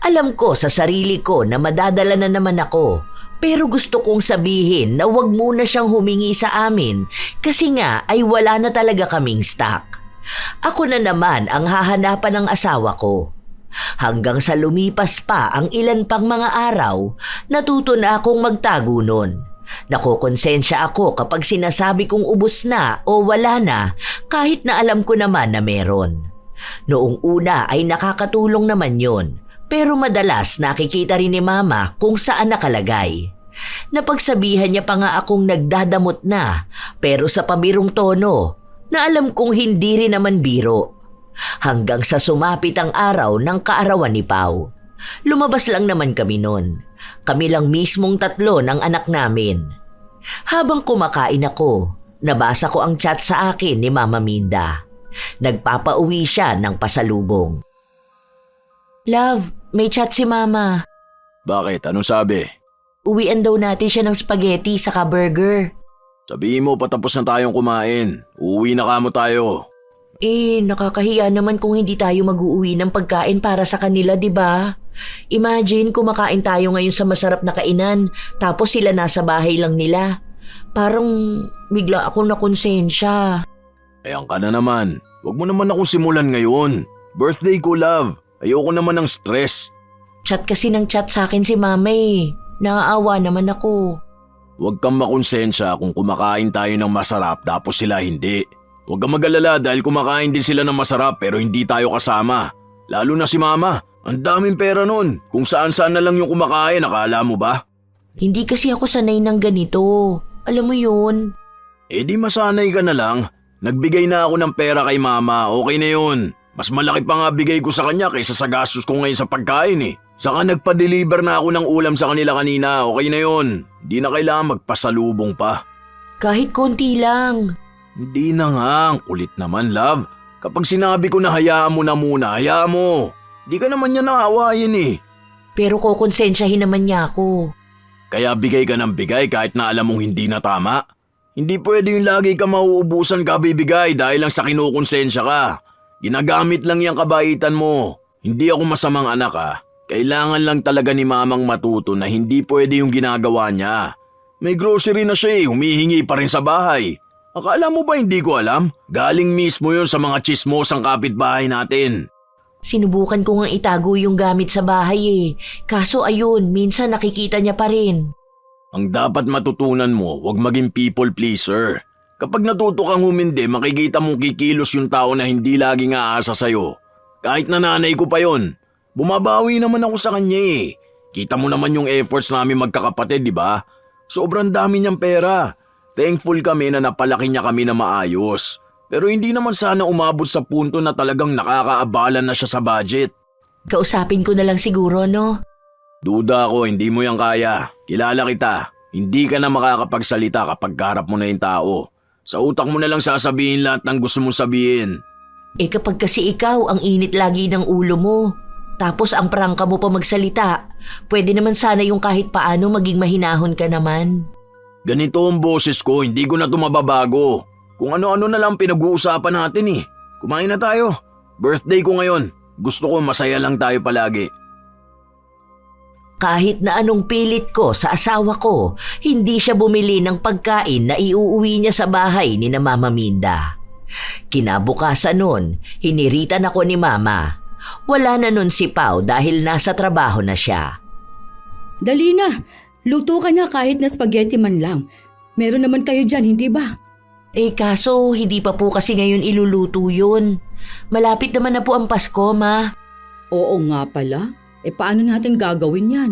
Alam ko sa sarili ko na madadala na naman ako, pero gusto kong sabihin na wag muna siyang humingi sa amin kasi nga ay wala na talaga kaming stock. Ako na naman ang hahanapan ng asawa ko. Hanggang sa lumipas pa ang ilan pang mga araw, natuto na akong magtago nun. Nakokonsensya ako kapag sinasabi kong ubos na o wala na kahit na alam ko naman na meron. Noong una ay nakakatulong naman yon, pero madalas nakikita rin ni mama kung saan nakalagay. Napagsabihan niya pa nga akong nagdadamot na, pero sa pabirong tono na alam kong hindi rin naman biro. Hanggang sa sumapit ang araw ng kaarawan ni Pao. Lumabas lang naman kami nun. Kami lang mismong 3 ng anak namin. Habang kumakain ako, nabasa ko ang chat sa akin ni Mama Minda. Nagpapauwi siya ng pasalubong. Love, may chat si Mama. Bakit? Anong sabi? Uwian daw natin siya ng spaghetti saka burger. Sabihin mo patapos na tayong kumain. Uuwi na kamo tayo. Nakakahiya naman kung hindi tayo mag-uuwi ng pagkain para sa kanila, di ba? Imagine kumakain tayo ngayon sa masarap na kainan, tapos sila nasa bahay lang nila. Parang bigla ako nakonsensya. Ayan ka na naman. Huwag mo naman akong simulan ngayon. Birthday ko, love. Ayoko naman ng stress. Chat kasi ng chat sa akin si mama eh. Naaawa naman ako. Huwag kang makonsensya kung kumakain tayo ng masarap tapos sila hindi. Huwag kang mag-alala dahil kumakain din sila ng masarap pero hindi tayo kasama. Lalo na si mama. Ang daming pera nun. Kung saan-saan na lang yung kumakain, akala mo ba? Hindi kasi ako sanay ng ganito. Alam mo yun? Eh di masanay ka na lang. Nagbigay na ako ng pera kay mama, okay na yun. Mas malaki pa nga bigay ko sa kanya kaysa sa gastos ko ngayon sa pagkain eh. Saka nagpa-deliver na ako ng ulam sa kanila kanina, okay na yun. Hindi na kailangan magpasalubong pa. Kahit konti lang. Hindi na nga, ang kulit naman love. Kapag sinabi ko na hayaan mo na muna, hayaan mo. Di ka naman niya naawayin eh. Pero kokonsensyahin naman niya ako. Kaya bigay ka ng bigay kahit na alam mong hindi na tama. Hindi pwede yung lagi ka mauubusan ka bibigay dahil lang sa kinukonsensya ka. Ginagamit lang yung kabaitan mo. Hindi ako masamang anak ha. Kailangan lang talaga ni mamang matuto na hindi pwede yung ginagawa niya. May grocery na siya eh, humihingi pa rin sa bahay. Akala mo ba hindi ko alam? Galing mismo yun sa mga chismosang kapitbahay natin. Sinubukan ko nga itago yung gamit sa bahay eh. Kaso ayun, minsan nakikita niya pa rin. Ang dapat matutunan mo, huwag maging people pleaser. Kapag natuto kang humindi, makikita mong kikilos yung tao na hindi laging aasa sa'yo. Kahit na nanay ko pa yon, bumabawi naman ako sa kanya eh. Kita mo naman yung efforts namin magkakapatid, di ba? Sobrang dami niyang pera. Thankful kami na napalaki niya kami na maayos. Pero hindi naman sana umabot sa punto na talagang nakakaabala na siya sa budget. Kausapin ko na lang siguro, no? Duda ako, hindi mo yan kaya. Kilala kita. Hindi ka na makakapagsalita kapag kaharap mo na yung tao. Sa utak mo na lang sasabihin lahat ng gusto mong sabihin. Eh kapag kasi ikaw ang init lagi ng ulo mo, tapos ang prangka mo pa magsalita, pwede naman sana yung kahit paano maging mahinahon ka naman. Ganito ang boses ko, hindi ko na ito mababago. Kung ano-ano na lang pinag-uusapan natin eh. Kumain na tayo. Birthday ko ngayon. Gusto ko masaya lang tayo palagi. Kahit na anong pilit ko sa asawa ko, hindi siya bumili ng pagkain na iuuwi niya sa bahay ni na Mama Minda. Kinabukasan nun, hiniritan ako ni Mama. Wala na nun si Pao dahil nasa trabaho na siya. Dali na, luto ka na kahit na spaghetti man lang. Meron naman kayo dyan, hindi ba? Eh kaso hindi pa po kasi ngayon iluluto yun. Malapit naman na po ang Pasko, Ma. Oo nga pala. Paano natin gagawin yan?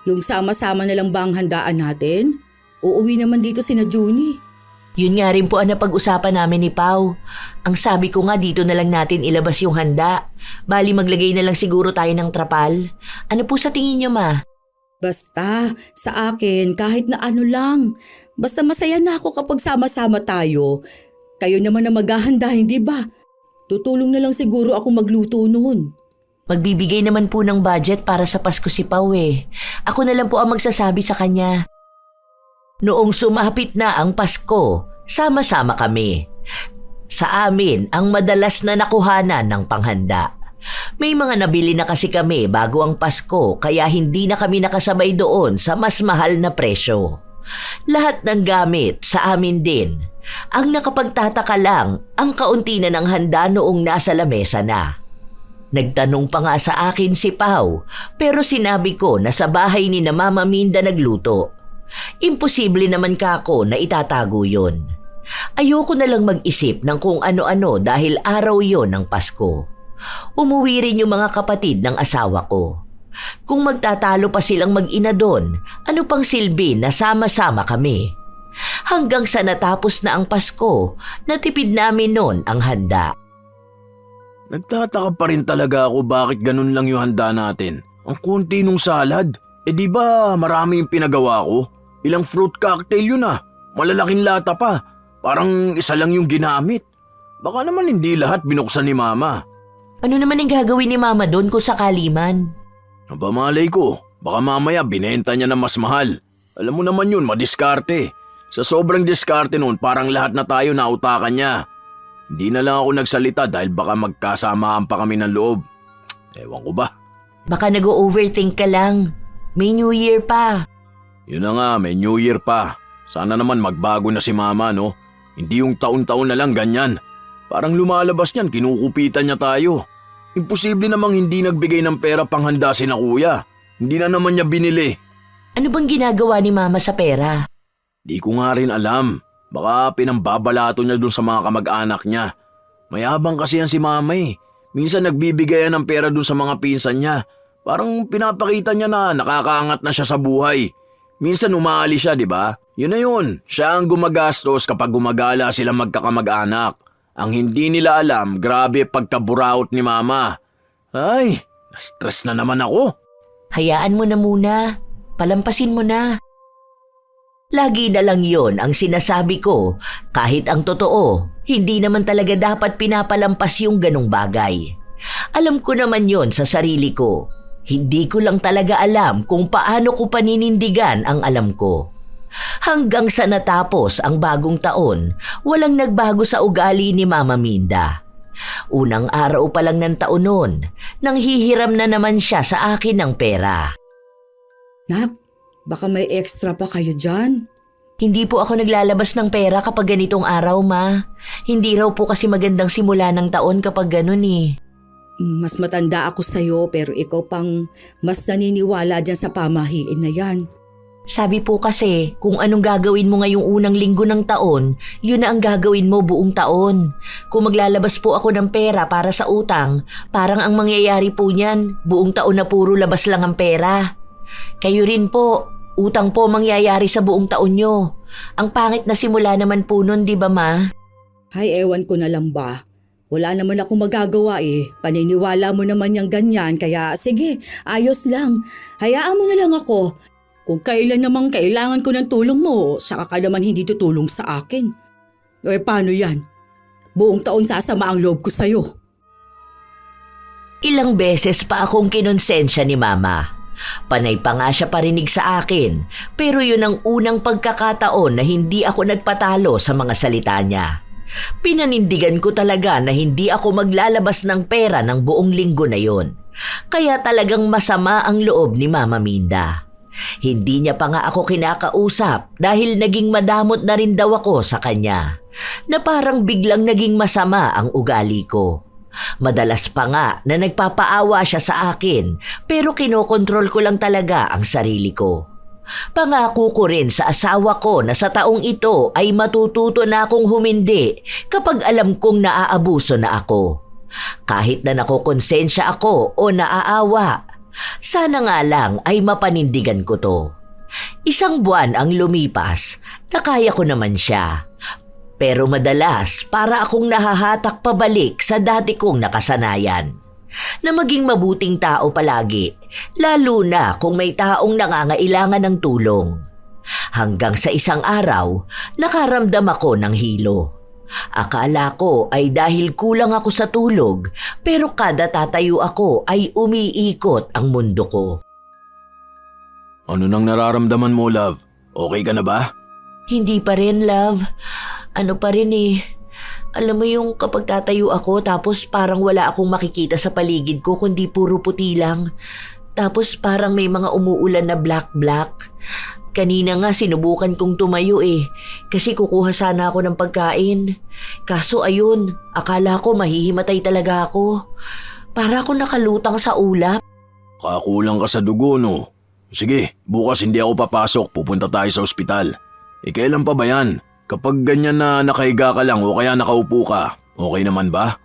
Yung sama-sama na lang ba ang handaan natin? Uuwi naman dito sina Juni. Yun nga rin po ang napag-usapan namin ni Pao. Ang sabi ko nga dito na lang natin ilabas yung handa. Bali maglagay na lang siguro tayo ng trapal. Ano po sa tingin niyo, Ma? Basta, sa akin, kahit na ano lang. Basta masaya na ako kapag sama-sama tayo. Kayo naman na maghahanda, hindi ba? Tutulong na lang siguro ako magluto noon. Magbibigay naman po ng budget para sa Pasko si Pao eh. Ako na lang po ang magsasabi sa kanya. Noong sumapit na ang Pasko, sama-sama kami. Sa amin ang madalas na nakuhanan ng panghanda. May mga nabili na kasi kami bago ang Pasko kaya hindi na kami nakasabay doon sa mas mahal na presyo. Lahat ng gamit sa amin din. Ang nakapagtataka lang, ang kaunti na ng handa noong nasa lamesa na. Nagtanong pa nga sa akin si Pao pero sinabi ko na sa bahay ni na Mama Minda nagluto. Imposible naman kako na itatago yon. Ayoko na lang mag-isip ng kung ano-ano dahil araw yon ng Pasko. Umuwi rin yung mga kapatid ng asawa ko. Kung magtatalo pa silang mag-ina doon, ano pang silbi na sama-sama kami? Hanggang sa natapos na ang Pasko, natipid namin noon ang handa. Nagtataka pa rin talaga ako bakit ganun lang yung handa natin. Ang konti nung salad. Di ba marami yung pinagawa ko? Ilang fruit cocktail yun ah. Malalaking lata pa. Parang isa lang yung ginamit. Baka naman hindi lahat binuksan ni Mama. Ano naman ang gagawin ni Mama doon kung sakali man? Aba malay ko, baka mamaya binenta niya na mas mahal. Alam mo naman yun, madiskarte. Sa sobrang diskarte noon parang lahat na tayo nautakan niya. Hindi na lang ako nagsalita dahil baka magkasamaan pa kami ng loob. Ewan ko ba? Baka nag-overthink ka lang. May New Year pa. Yun na nga, may New Year pa. Sana naman magbago na si Mama, no? Hindi yung taon-taon na lang ganyan. Parang lumalabas niyan, kinukupitan niya tayo. Imposible namang hindi nagbigay ng pera panghanda si na kuya. Hindi na naman niya binili. Ano bang ginagawa ni Mama sa pera? Di ko nga rin alam. Baka pinambabalato niya dun sa mga kamag-anak niya. Mayabang kasi yan si mama eh. Minsan nagbibigay yan ng pera dun sa mga pinsan niya. Parang pinapakita niya na nakakaangat na siya sa buhay. Minsan umaali siya, di ba? Yun na yun. Siya ang gumagastos kapag gumagala sila magkakamag-anak. Ang hindi nila alam, grabe pagkaburaot ni mama. Ay, na-stress na naman ako. Hayaan mo na muna. Palampasin mo na. Lagi na lang yon ang sinasabi ko, kahit ang totoo, hindi naman talaga dapat pinapalampas yung ganong bagay. Alam ko naman yon sa sarili ko. Hindi ko lang talaga alam kung paano ko paninindigan ang alam ko. Hanggang sa natapos ang bagong taon, walang nagbago sa ugali ni Mama Minda. Unang araw pa lang ng taon noon, nang hihiram na naman siya sa akin ng pera. Nak, baka may extra pa kayo dyan. Hindi po ako naglalabas ng pera kapag ganitong araw, Ma. Hindi raw po kasi magandang simula ng taon kapag ganun eh. Mas matanda ako sa'yo pero ikaw pang mas naniniwala dyan sa pamahiin na yan. Sabi po kasi, kung anong gagawin mo ngayong unang linggo ng taon, yun na ang gagawin mo buong taon. Kung maglalabas po ako ng pera para sa utang, parang ang mangyayari po niyan, buong taon na puro labas lang ang pera. Kayo rin po, utang po mangyayari sa buong taon nyo. Ang pangit na simula naman po nun, di ba Ma? Hay, ewan ko na lang ba. Wala naman ako magagawa eh. Paniniwala mo naman yung ganyan kaya sige, ayos lang. Hayaan mo na lang ako. Kung kailan namang kailangan ko ng tulong mo, saka ka naman hindi tutulong sa akin. Eh paano yan? Buong taon sasama ang loob ko sa'yo. Ilang beses pa akong kinonsensya ni Mama. Panay pa nga siya parinig sa akin, pero yun ang unang pagkakataon na hindi ako nagpatalo sa mga salita niya. Pinanindigan ko talaga na hindi ako maglalabas ng pera ng buong linggo na yon. Kaya talagang masama ang loob ni Mama Minda. Hindi niya pa nga ako kinakausap dahil naging madamot na rin daw ako sa kanya, na parang biglang naging masama ang ugali ko. Madalas pa nga na nagpapaawa siya sa akin pero kinokontrol ko lang talaga ang sarili ko. Pangako ko rin sa asawa ko na sa taong ito ay matututo na akong humindi kapag alam kong naaabuso na ako. Kahit na nakokonsensya ako o naaawa, sana nga lang ay mapanindigan ko to. Isang buwan ang lumipas na kaya ko naman siya. Pero madalas para akong nahahatak pabalik sa dati kong nakasanayan. Na maging mabuting tao palagi, lalo na kung may taong nangangailangan ng tulong. Hanggang sa isang araw, nakaramdam ako ng hilo. Akala ko ay dahil kulang ako sa tulog, pero kada tatayo ako ay umiikot ang mundo ko. Ano nang nararamdaman mo, love? Okay ka na ba? Hindi pa rin, love. Ano pa rin eh. Alam mo yung kapag tatayo ako tapos parang wala akong makikita sa paligid ko kundi puro puti lang. Tapos parang may mga umuulan na black-black. Kanina nga sinubukan kong tumayo eh kasi kukuha sana ako ng pagkain. Kaso ayun, akala ko mahihimatay talaga ako. Para ako nakalutang sa ulap. Kakulang ka sa dugo, no? Sige, bukas hindi ako papasok, pupunta tayo sa ospital. Kailan pa ba yan? Kapag ganyan na nakahiga ka lang o kaya nakaupo ka, okay naman ba?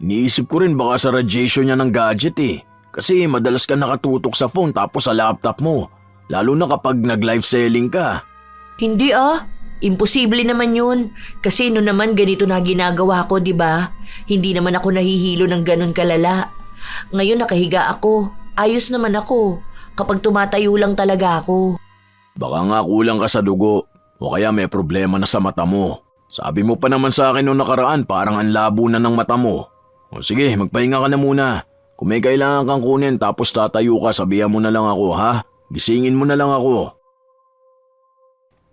Iniisip ko rin baka sa radiation niya ng gadget eh. Kasi madalas ka nakatutok sa phone tapos sa laptop mo. Lalo na kapag nag-live selling ka. Hindi ah. Imposible naman yun. Kasi no naman ganito na ginagawa ko, di ba? Hindi naman ako nahihilo ng ganun kalala. Ngayon nakahiga ako. Ayos naman ako. Kapag tumatayo lang talaga ako. Baka nga kulang ka sa dugo. O kaya may problema na sa mata mo. Sabi mo pa naman sa akin noong nakaraan parang ang labo na ng mata mo. O sige, magpahinga ka na muna. Kung may kailangan kang kunin tapos tatayo ka, sabihan mo na lang ako ha. Gisingin mo na lang ako.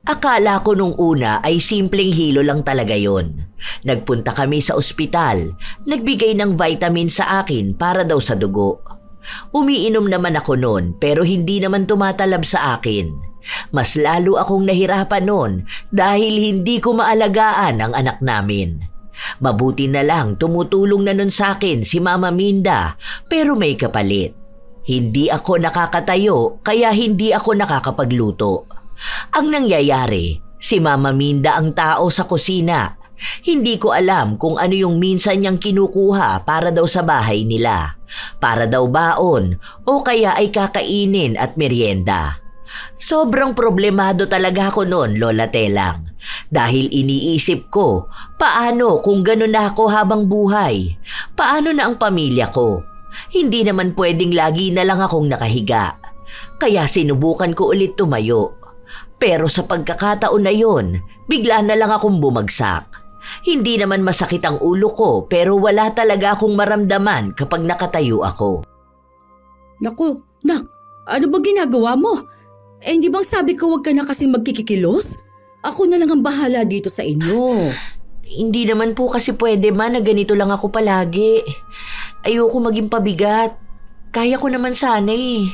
Akala ko nung una ay simpleng hilo lang talaga yon. Nagpunta kami sa ospital. Nagbigay ng vitamin sa akin para daw sa dugo. Umiinom naman ako noon pero hindi naman tumatalab sa akin. Mas lalo akong nahirapan noon dahil hindi ko maalagaan ang anak namin. Mabuti na lang tumutulong na nun sa akin si Mama Minda, pero may kapalit. Hindi ako nakakatayo kaya hindi ako nakakapagluto. Ang nangyayari, si Mama Minda ang tao sa kusina. Hindi ko alam kung ano yung minsan niyang kinukuha para daw sa bahay nila. Para daw baon o kaya ay kakainin at merienda. Sobrang problemado talaga ako noon, Lola Telang. Dahil iniisip ko, paano kung gano'n na ako habang buhay? Paano na ang pamilya ko? Hindi naman pwedeng lagi na lang akong nakahiga. Kaya sinubukan ko ulit tumayo. Pero sa pagkakataon na yon, bigla na lang akong bumagsak. Hindi naman masakit ang ulo ko pero wala talaga akong maramdaman kapag nakatayo ako. Naku, nak, ano ba ginagawa mo? Hindi bang sabi ko huwag ka na kasing magkikikilos? Ako na lang ang bahala dito sa inyo. Hindi naman po kasi pwede na ganito lang ako palagi. Ayoko maging pabigat. Kaya ko naman sana eh.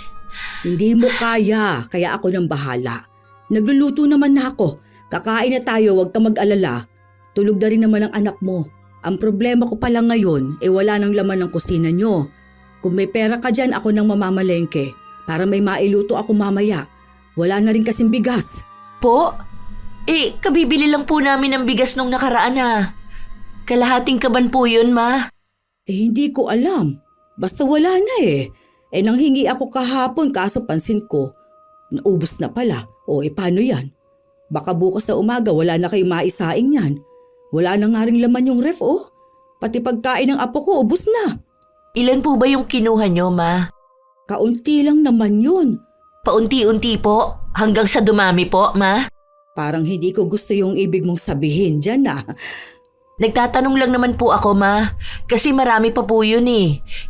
Hindi mo kaya, kaya ako nang bahala. Nagluluto naman na ako. Kakain na tayo, huwag ka mag-alala. Tulog na rin naman ang anak mo. Ang problema ko pala ngayon, wala nang laman ng kusina nyo. Kung may pera ka dyan, ako nang mamamalengke. Para may mailuto ako mamaya. Wala na rin kasing bigas. Po? Kabibili lang po namin ng bigas nung nakaraan Kalahating kaban po yun, Ma. Hindi ko alam. Basta wala na nanghingi ako kahapon kaso pansin ko, naubos na pala. Paano yan? Baka bukas sa umaga wala na kayong maisaing yan. Wala na nga rin laman yung ref Pati pagkain ng apo ko ubos na. Ilan po ba yung kinuha nyo, Ma? Kaunti lang naman yun. Paunti-unti po? Hanggang sa dumami po, Ma? Parang hindi ko gusto yung ibig mong sabihin dyan Nagtatanong lang naman po ako, Ma. Kasi marami pa po yun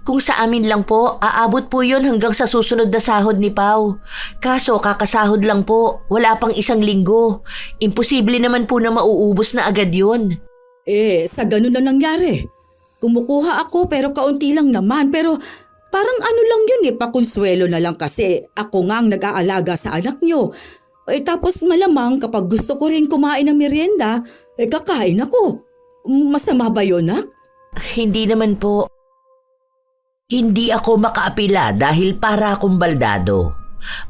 Kung sa amin lang po, aabot po yun hanggang sa susunod na sahod ni Pao. Kaso kakasahod lang po, wala pang 1 linggo. Imposible naman po na mauubos na agad yun. Sa ganun na nangyari. Kumukuha ako pero kaunti lang naman. Pero parang ano lang yun pakonsuelo na lang kasi ako nga ang nag-aalaga sa anak nyo. Tapos malamang kapag gusto ko rin kumain ng merienda, kakain ako. Masama ba yun, nak? Hindi naman po. Hindi ako makaapila dahil para akong baldado.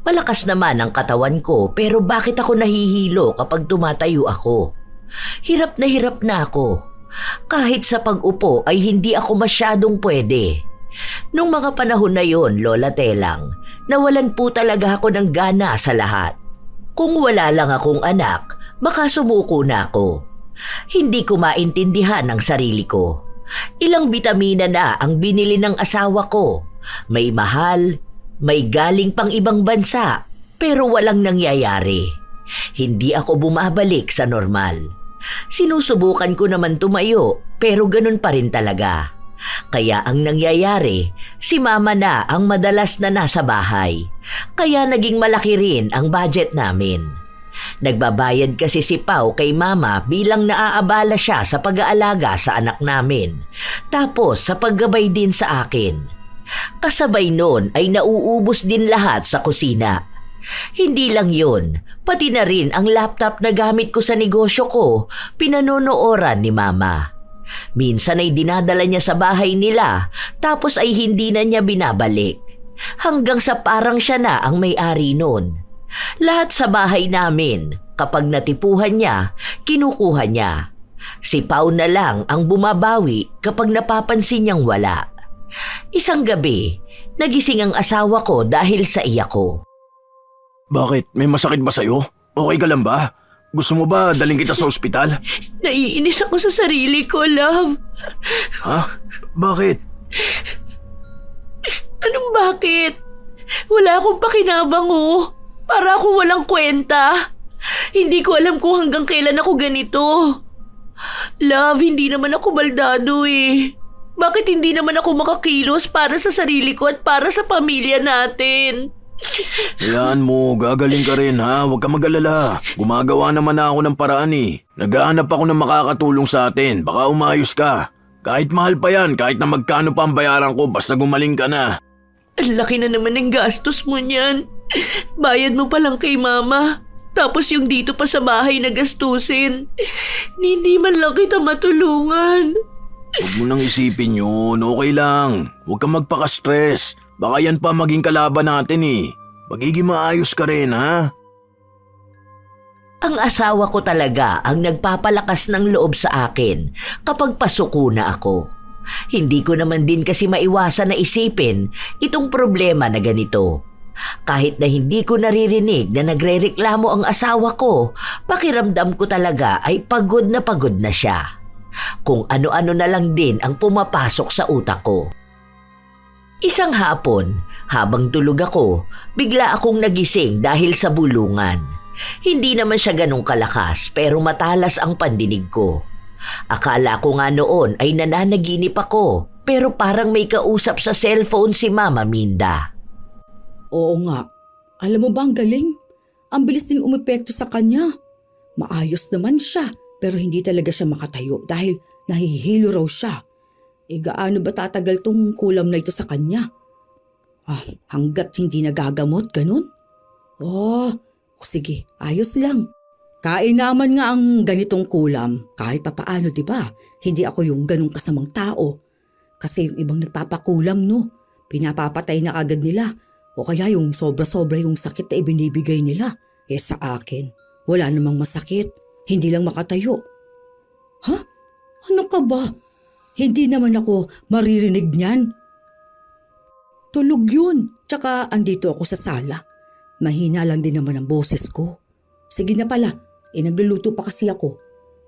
Malakas naman ang katawan ko pero bakit ako nahihilo kapag tumatayo ako? Hirap na ako. Kahit sa pag-upo ay hindi ako masyadong pwede. Nung mga panahon na yon, Lola Telang, nawalan po talaga ako ng gana sa lahat. Kung wala lang akong anak, baka sumuko na ako. Hindi ko maintindihan ang sarili ko. Ilang bitamina na ang binili ng asawa ko. May mahal, may galing pang ibang bansa, pero walang nangyayari. Hindi ako bumabalik sa normal. Sinusubukan ko naman tumayo, pero ganun pa rin talaga. Kaya ang nangyayari, si Mama na ang madalas na nasa bahay. Kaya naging malaki rin ang budget namin. Nagbabayad kasi si Pao kay Mama bilang naaabala siya sa pag-aalaga sa anak namin. Tapos sa paggabay din sa akin. Kasabay noon ay nauubos din lahat sa kusina. Hindi lang yun, pati na rin ang laptop na gamit ko sa negosyo ko, pinanonooran ni Mama. Minsan ay dinadala niya sa bahay nila, tapos ay hindi na niya binabalik. Hanggang sa parang siya na ang may-ari noon. Lahat sa bahay namin, kapag natipuhan niya, kinukuha niya. Si Pao na lang ang bumabawi kapag napapansin niyang wala. Isang gabi, nagising ang asawa ko dahil sa iyak ko. Bakit? May masakit ba sa'yo? Okay ka lang ba? Gusto mo ba daling kita sa ospital? Naiinis ako sa sarili ko, love. Ha? Bakit? Anong bakit? Wala akong pakinabang Para akong walang kwenta. Hindi ko alam kung hanggang kailan ako ganito. Love, hindi naman ako baldado Bakit hindi naman ako makakilos para sa sarili ko at para sa pamilya natin? Hayaan mo, gagaling ka rin huwag ka mag-alala. Gumagawa naman na ako ng paraan Naghahanap ako ng makakatulong sa atin, baka umayos ka. Kahit mahal pa yan, kahit na magkano pa ang bayaran ko basta gumaling ka na. Ang laki na naman ng gastos mo niyan. Bayad mo pa lang kay Mama. Tapos yung dito pa sa bahay na gastusin. Hindi man lang kita matulungan. Huwag mo nang isipin yun, okay lang. Huwag kang magpaka-stress. Baka yan pa maging kalaban natin eh. Magiging maayos ka rin ha. Ang asawa ko talaga ang nagpapalakas ng loob sa akin kapag pasuko na ako. Hindi ko naman din kasi maiwasan na isipin itong problema na ganito. Kahit na hindi ko naririnig na nagrereklamo ang asawa ko, pakiramdam ko talaga ay pagod na siya. Kung ano-ano na lang din ang pumapasok sa utak ko. Isang hapon, habang tulog ako, bigla akong nagising dahil sa bulungan. Hindi naman siya ganong kalakas pero matalas ang pandinig ko. Akala ko nga noon ay nananaginip ako pero parang may kausap sa cellphone si Mama Minda. Oo nga. Alam mo ba ang galing? Ang bilis din umepekto sa kanya. Maayos naman siya pero hindi talaga siya makatayo dahil nahihilo raw siya. Gaano ba tatagal tong kulam na ito sa kanya? Hanggat hindi nagagamot, ganun? Sige, ayos lang. Kain naman nga ang ganitong kulam. Kahit papaano, di ba? Hindi ako yung ganung kasamang tao. Kasi yung ibang nagpapakulam, no? Pinapapatay na agad nila. O kaya yung sobra-sobra yung sakit na ibinibigay nila. Sa akin, wala namang masakit. Hindi lang makatayo. Ano ka ba? Hindi naman ako maririnig niyan. Tulog yun. Tsaka andito ako sa sala. Mahina lang din naman ang boses ko. Sige na pala, nagluluto pa kasi ako.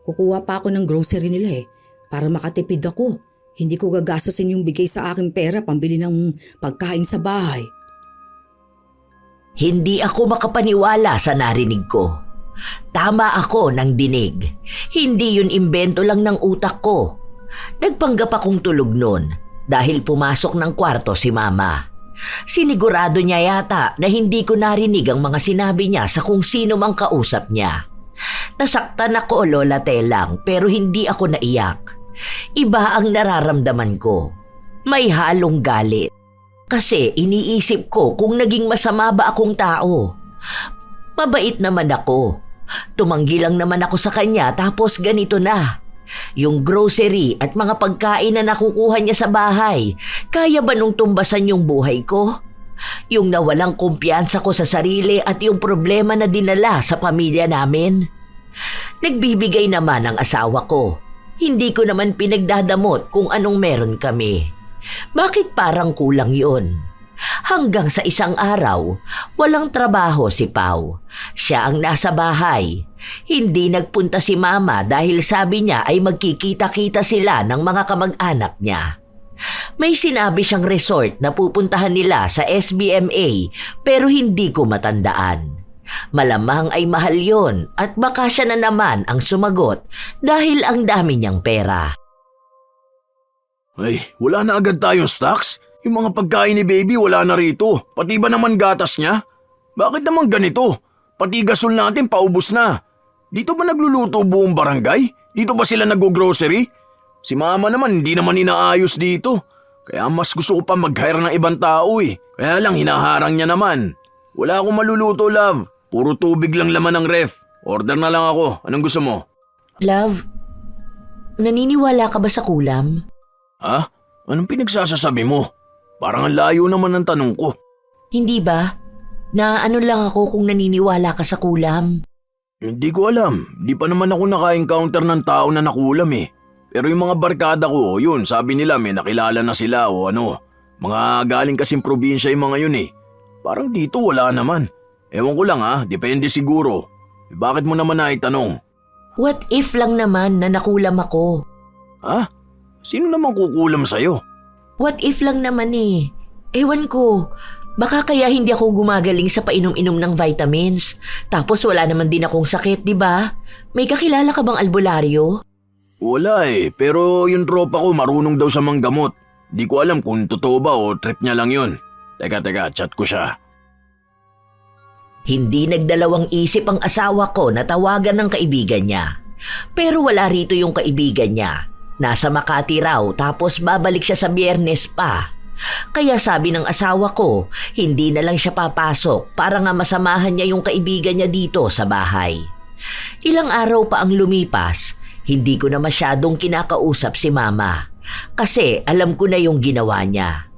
Kukuha pa ako ng grocery nila para makatipid ako. Hindi ko gagastusin yung bigay sa aking pera pambili ng pagkain sa bahay. Hindi ako makapaniwala sa narinig ko. Tama ako ng dinig. Hindi yun imbento lang ng utak ko. Nagpanggap akong tulog noon dahil pumasok ng kwarto si Mama. Sinigurado niya yata na hindi ko narinig ang mga sinabi niya sa kung sino mang kausap niya. Nasaktan ako, Lola Telang, pero hindi ako naiyak. Iba ang nararamdaman ko. May halong galit. Kasi iniisip ko kung naging masama ba akong tao. Mabait naman ako. Tumanggi lang naman ako sa kanya tapos ganito na. Yung grocery at mga pagkain na nakukuha niya sa bahay, kaya ba nung tumbasan yung buhay ko? Yung nawalang kumpiyansa ko sa sarili at yung problema na dinala sa pamilya namin? Nagbibigay naman ang asawa ko. Hindi ko naman pinagdadamot kung anong meron kami. Bakit parang kulang yon? Hanggang sa isang araw, walang trabaho si Pau. Siya ang nasa bahay. Hindi nagpunta si Mama dahil sabi niya ay magkikita-kita sila ng mga kamag-anak niya. May sinabi siyang resort na pupuntahan nila sa SBMA pero hindi ko matandaan. Malamang ay mahal yon at baka siya na naman ang sumagot dahil ang dami niyang pera. Ay, wala na agad tayong stocks? Yung mga pagkain ni baby wala na rito. Pati ba naman gatas niya? Bakit naman ganito? Pati gasol natin paubos na. Dito ba nagluluto buong barangay? Dito ba sila nag-grocery? Si Mama naman hindi naman inaayos dito. Kaya mas gusto ko pa mag-hire ng ibang tao Kaya lang hinaharang niya naman. Wala akong maluluto, love. Puro tubig lang laman ng ref. Order na lang ako. Anong gusto mo? Love, naniniwala ka ba sa kulam? Ha? Anong pinagsasasabi mo? Parang ang layo naman ng tanong ko. Hindi ba? Na ano lang ako kung naniniwala ka sa kulam. Hindi ko alam. Di pa naman ako naka-encounter ng tao na nakulam Pero yung mga barkada ko, yun, sabi nila may nakilala na sila o ano. Mga galing kasing probinsya yung mga yun Parang dito wala naman. Ewan ko lang depende siguro. Bakit mo naman naitanong? What if lang naman na nakulam ako? Ha? Sino naman kukulam sa'yo? What if lang naman Ewan ko. Baka kaya hindi ako gumagaling sa painom-inom ng vitamins. Tapos wala naman din akong sakit, di ba? May kakilala ka bang albularyo? Wala pero yung tropa ko marunong daw sa manggamot. Di ko alam kung totoo ba o trip niya lang yun. Teka, chat ko siya. Hindi nagdalawang isip ang asawa ko na tawagan ng kaibigan niya. Pero wala rito yung kaibigan niya. Nasa Makati raw tapos babalik siya sa Biyernes pa. Kaya sabi ng asawa ko, hindi na lang siya papasok para nga masamahan niya yung kaibigan niya dito sa bahay. Ilang araw pa ang lumipas, hindi ko na masyadong kinakausap si Mama kasi alam ko na yung ginawa niya.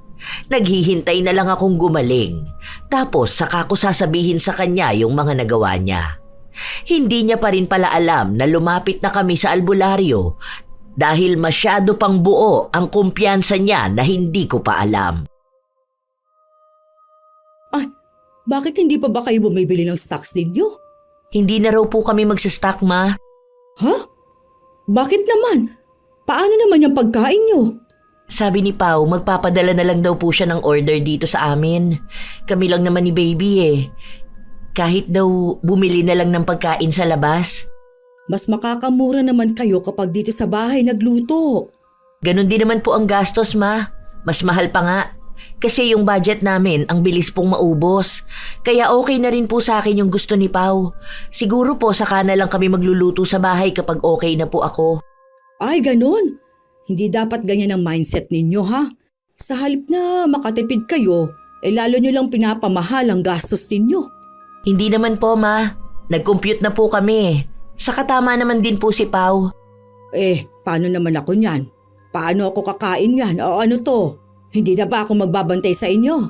Naghihintay na lang akong gumaling, tapos saka ko sasabihin sa kanya yung mga nagawa niya. Hindi niya pa rin pala alam na lumapit na kami sa albularyo dahil masyado pang buo ang kumpiyansa niya na hindi ko pa alam. Ay, bakit hindi pa ba kayo bumibili ng stocks ninyo? Hindi na raw po kami magsastock, Ma. Ha? Bakit naman? Paano naman yung pagkain nyo? Sabi ni Pao, magpapadala na lang daw po siya ng order dito sa amin. Kami lang naman ni Baby eh. Kahit daw bumili na lang ng pagkain sa labas. Mas makakamura naman kayo kapag dito sa bahay nagluto. Ganon din naman po ang gastos, Ma. Mas mahal pa nga. Kasi yung budget namin ang bilis pong maubos. Kaya okay na rin po sa akin yung gusto ni Pao. Siguro po saka na lang kami magluluto sa bahay kapag okay na po ako. Ay, ganon. Hindi dapat ganyan ang mindset ninyo, ha? Sa halip na makatipid kayo, lalo nyo lang pinapamahal ang gastos ninyo. Hindi naman po, Ma. Nag-compute na po kami. Saka tama naman din po si Pao. Paano naman ako niyan? Paano ako kakain yan? O ano to? Hindi na ba ako magbabantay sa inyo?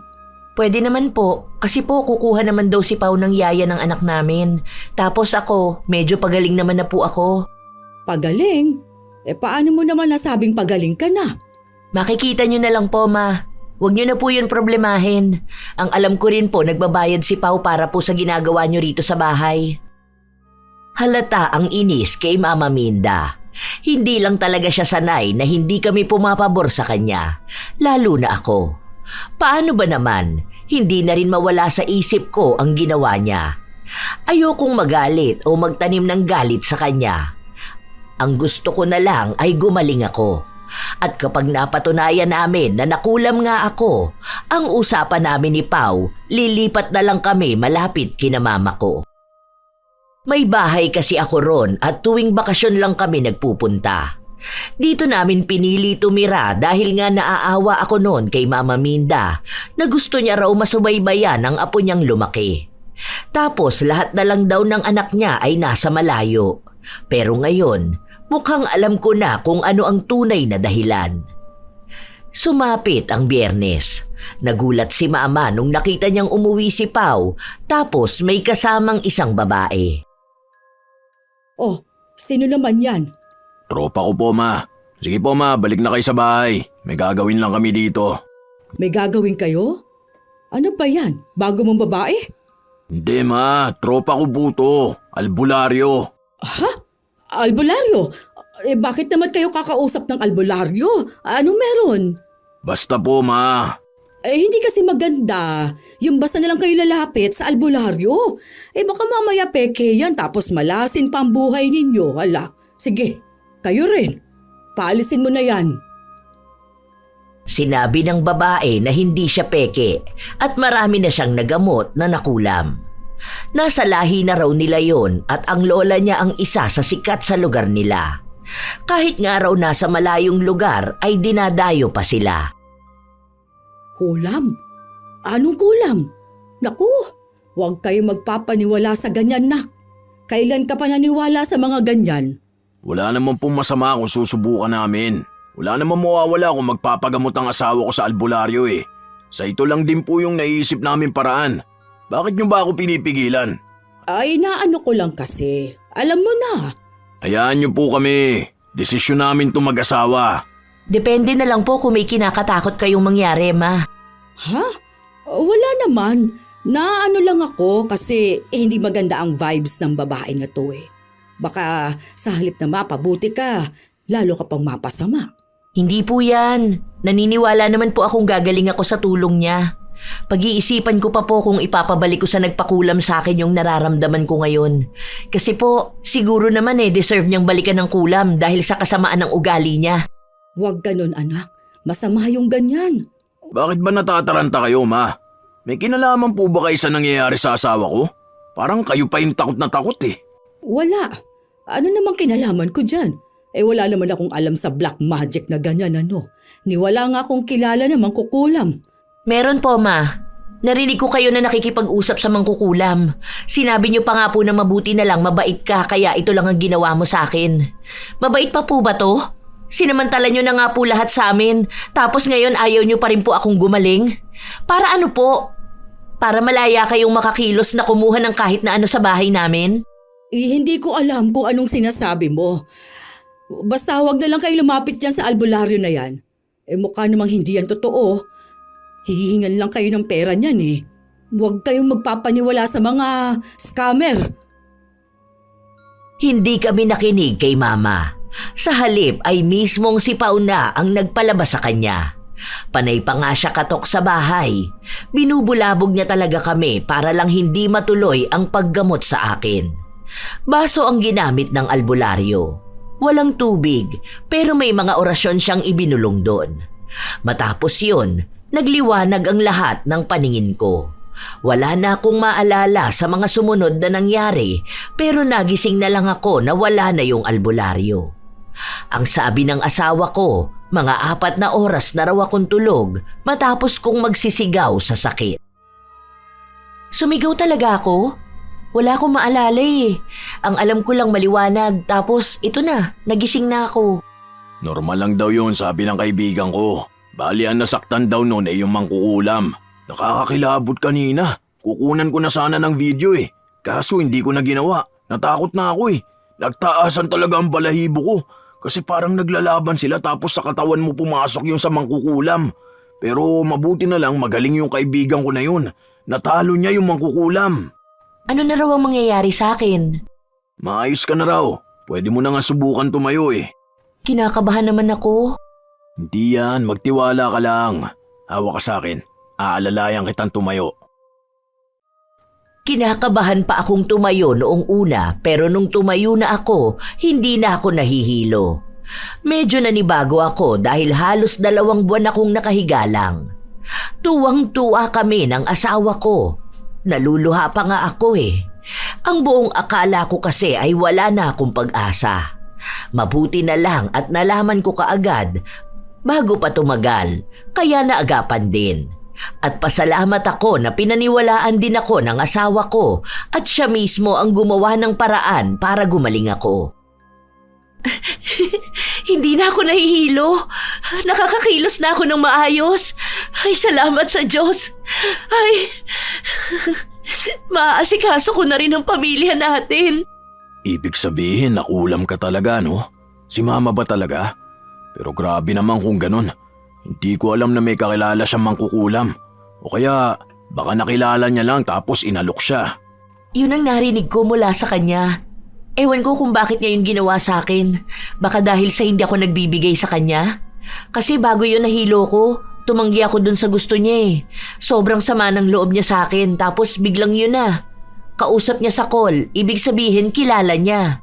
Pwede naman po, kasi po kukuha naman daw si Pao ng yaya ng anak namin. Tapos ako, medyo pagaling naman na po ako. Pagaling? Paano mo naman nasabing pagaling ka na? Makikita nyo na lang po, Ma. Huwag nyo na po yun problemahin. Ang alam ko rin po, nagbabayad si Pao para po sa ginagawa nyo rito sa bahay. Halata ang inis kay Mama Minda. Hindi lang talaga siya sanay na hindi kami pumapabor sa kanya, lalo na ako. Paano ba naman, hindi na rin mawala sa isip ko ang ginawa niya. Ayokong magalit o magtanim ng galit sa kanya. Ang gusto ko na lang ay gumaling ako. At kapag napatunayan namin na nakulam nga ako, ang usapan namin ni Pao, lilipat na lang kami malapit kina mama ko. May bahay kasi ako ron at tuwing bakasyon lang kami nagpupunta. Dito namin pinili tumira dahil nga naaawa ako noon kay Mama Minda na gusto niya raw masubaybayan ang apo niyang lumaki. Tapos lahat na lang daw ng anak niya ay nasa malayo. Pero ngayon, mukhang alam ko na kung ano ang tunay na dahilan. Sumapit ang Biyernes. Nagulat si Mama nung nakita niyang umuwi si Pao tapos may kasamang isang babae. Oh, sino naman yan? Tropa ko po, Ma. Sige po, Ma, balik na kayo sa bahay. May gagawin lang kami dito. May gagawin kayo? Ano pa yan? Bago mong babae? Hindi, Ma. Tropa ko po to. Albularyo. Ha? Albularyo? Bakit naman kayo kakausap ng albularyo? Anong meron? Basta po, Ma. Hindi kasi maganda. Yung basta na lang kayo lalapit sa albularyo. Baka mamaya peke yan tapos malasin pa ang buhay ninyo. Hala, sige, kayo rin. Paalisin mo na yan. Sinabi ng babae na hindi siya peke at marami na siyang nagamot na nakulam. Nasa lahi na raw nila yon at ang lola niya ang isa sa sikat sa lugar nila. Kahit nga raw nasa malayong lugar ay dinadayo pa sila. Kulam? Anong kulam? Naku, huwag kayo magpapaniwala sa ganyan, nak. Kailan ka pa naniwala sa mga ganyan? Wala naman pong masama kung susubukan namin. Wala naman mawawala kung magpapagamot ang asawa ko sa albularyo eh. Sa ito lang din po yung naiisip namin paraan. Bakit niyo ba ako pinipigilan? Ay, naano ko lang kasi. Alam mo na. Hayaan niyo po kami. Desisyon namin itong mag-asawa. Depende na lang po kung may kinakatakot kayong mangyari, Ma. Ha? Wala naman. Naano lang ako kasi hindi maganda ang vibes ng babae na to eh. Baka sa halip na mapabuti ka, lalo ka pang mapasama. Hindi po yan. Naniniwala naman po akong gagaling ako sa tulong niya. Pag-iisipan ko pa po kung ipapabalik ko sa nagpakulam sa akin yung nararamdaman ko ngayon. Kasi po, siguro naman deserve niyang balikan ng kulam dahil sa kasamaan ng ugali niya. Huwag ganun, anak. Masama yung ganyan. Bakit ba natataranta kayo, Ma? May kinalaman po ba kayo sa nangyayari sa asawa ko? Parang kayo pa yung takot na takot eh. Wala. Ano namang kinalaman ko dyan? Wala naman akong alam sa black magic na ganyan ano. Wala nga akong kilala na mangkukulam. Meron po, Ma. Narinig ko kayo na nakikipag-usap sa mangkukulam. Sinabi niyo pa nga po na mabuti na lang mabait ka kaya ito lang ang ginawa mo sa akin. Mabait pa po ba to? Sinamantala niyo na nga po lahat sa amin. Tapos ngayon ayaw niyo pa rin po akong gumaling? Para ano po? Para malaya kayong makakilos na kumuha ng kahit na ano sa bahay namin? Hindi ko alam kung anong sinasabi mo. Basta huwag na lang kayo lumapit dyan sa albularyo na yan. Mukha namang hindi yan totoo. Hihingan lang kayo ng pera niyan eh. Huwag kayong magpapaniwala sa mga scammer. Hindi kami nakinig kay Mama. Sa halip ay mismong si Pauna ang nagpalabas sa kanya. Panay pa nga siya katok sa bahay. Binubulabog niya talaga kami para lang hindi matuloy ang paggamot sa akin. Baso ang ginamit ng albularyo. Walang tubig pero may mga orasyon siyang ibinulong doon. Matapos yun, nagliwanag ang lahat ng paningin ko. Wala na akong maalala sa mga sumunod na nangyari pero nagising na lang ako na wala na yung albularyo. Ang sabi ng asawa ko, mga 4 na oras na raw akong tulog matapos kong magsisigaw sa sakit. Sumigaw talaga ako? Wala akong maalala eh. Ang alam ko lang maliwanag tapos ito na, nagising na ako. Normal lang daw yun, sabi ng kaibigan ko. Bali ang nasaktan daw noon ay yung mangkukulam. Nakakakilabot kanina. Kukunan ko na sana ng video eh. Kaso hindi ko na ginawa. Natakot na ako eh. Nagtaasan talaga ang balahibo ko. Kasi parang naglalaban sila tapos sa katawan mo pumasok yung sa mangkukulam. Pero mabuti na lang magaling yung kaibigan ko na yun. Natalo niya yung mangkukulam. Ano na raw ang mangyayari sa akin? Maayos ka na raw. Pwede mo na nga subukan tumayo eh. Kinakabahan naman ako. Hindi yan, magtiwala ka lang. Hawa ka sa akin. Aalalayan kitang tumayo. Kinakabahan pa akong tumayo noong una pero nung tumayo na ako, hindi na ako nahihilo. Medyo nanibago ako dahil halos 2 buwan akong nakahiga lang. Tuwang-tuwa kami ng asawa ko. Naluluha pa nga ako eh. Ang buong akala ko kasi ay wala na akong pag-asa. Mabuti na lang at nalaman ko kaagad bago pa tumagal, kaya naagapan din. At pasalamat ako na pinaniwalaan din ako ng asawa ko at siya mismo ang gumawa ng paraan para gumaling ako. Hindi na ako nahihilo. Nakakakilos na ako ng maayos. Ay, salamat sa Diyos. Ay, maaasikaso ko na rin ang pamilya natin. Ibig sabihin nakulam ka talaga, no? Si mama ba talaga? Pero grabe naman kung ganun. Hindi ko alam na may kakilala siyang mangkukulam. O kaya baka nakilala niya lang tapos inalok siya. Yun ang narinig ko mula sa kanya. Ewan ko kung bakit niya yun ginawa sa akin. Baka dahil sa hindi ako nagbibigay sa kanya. Kasi bago yun nahilo ko, tumanggi ako dun sa gusto niya eh. Sobrang sama ng loob niya sa akin tapos biglang yun na. Kausap niya sa call, ibig sabihin kilala niya.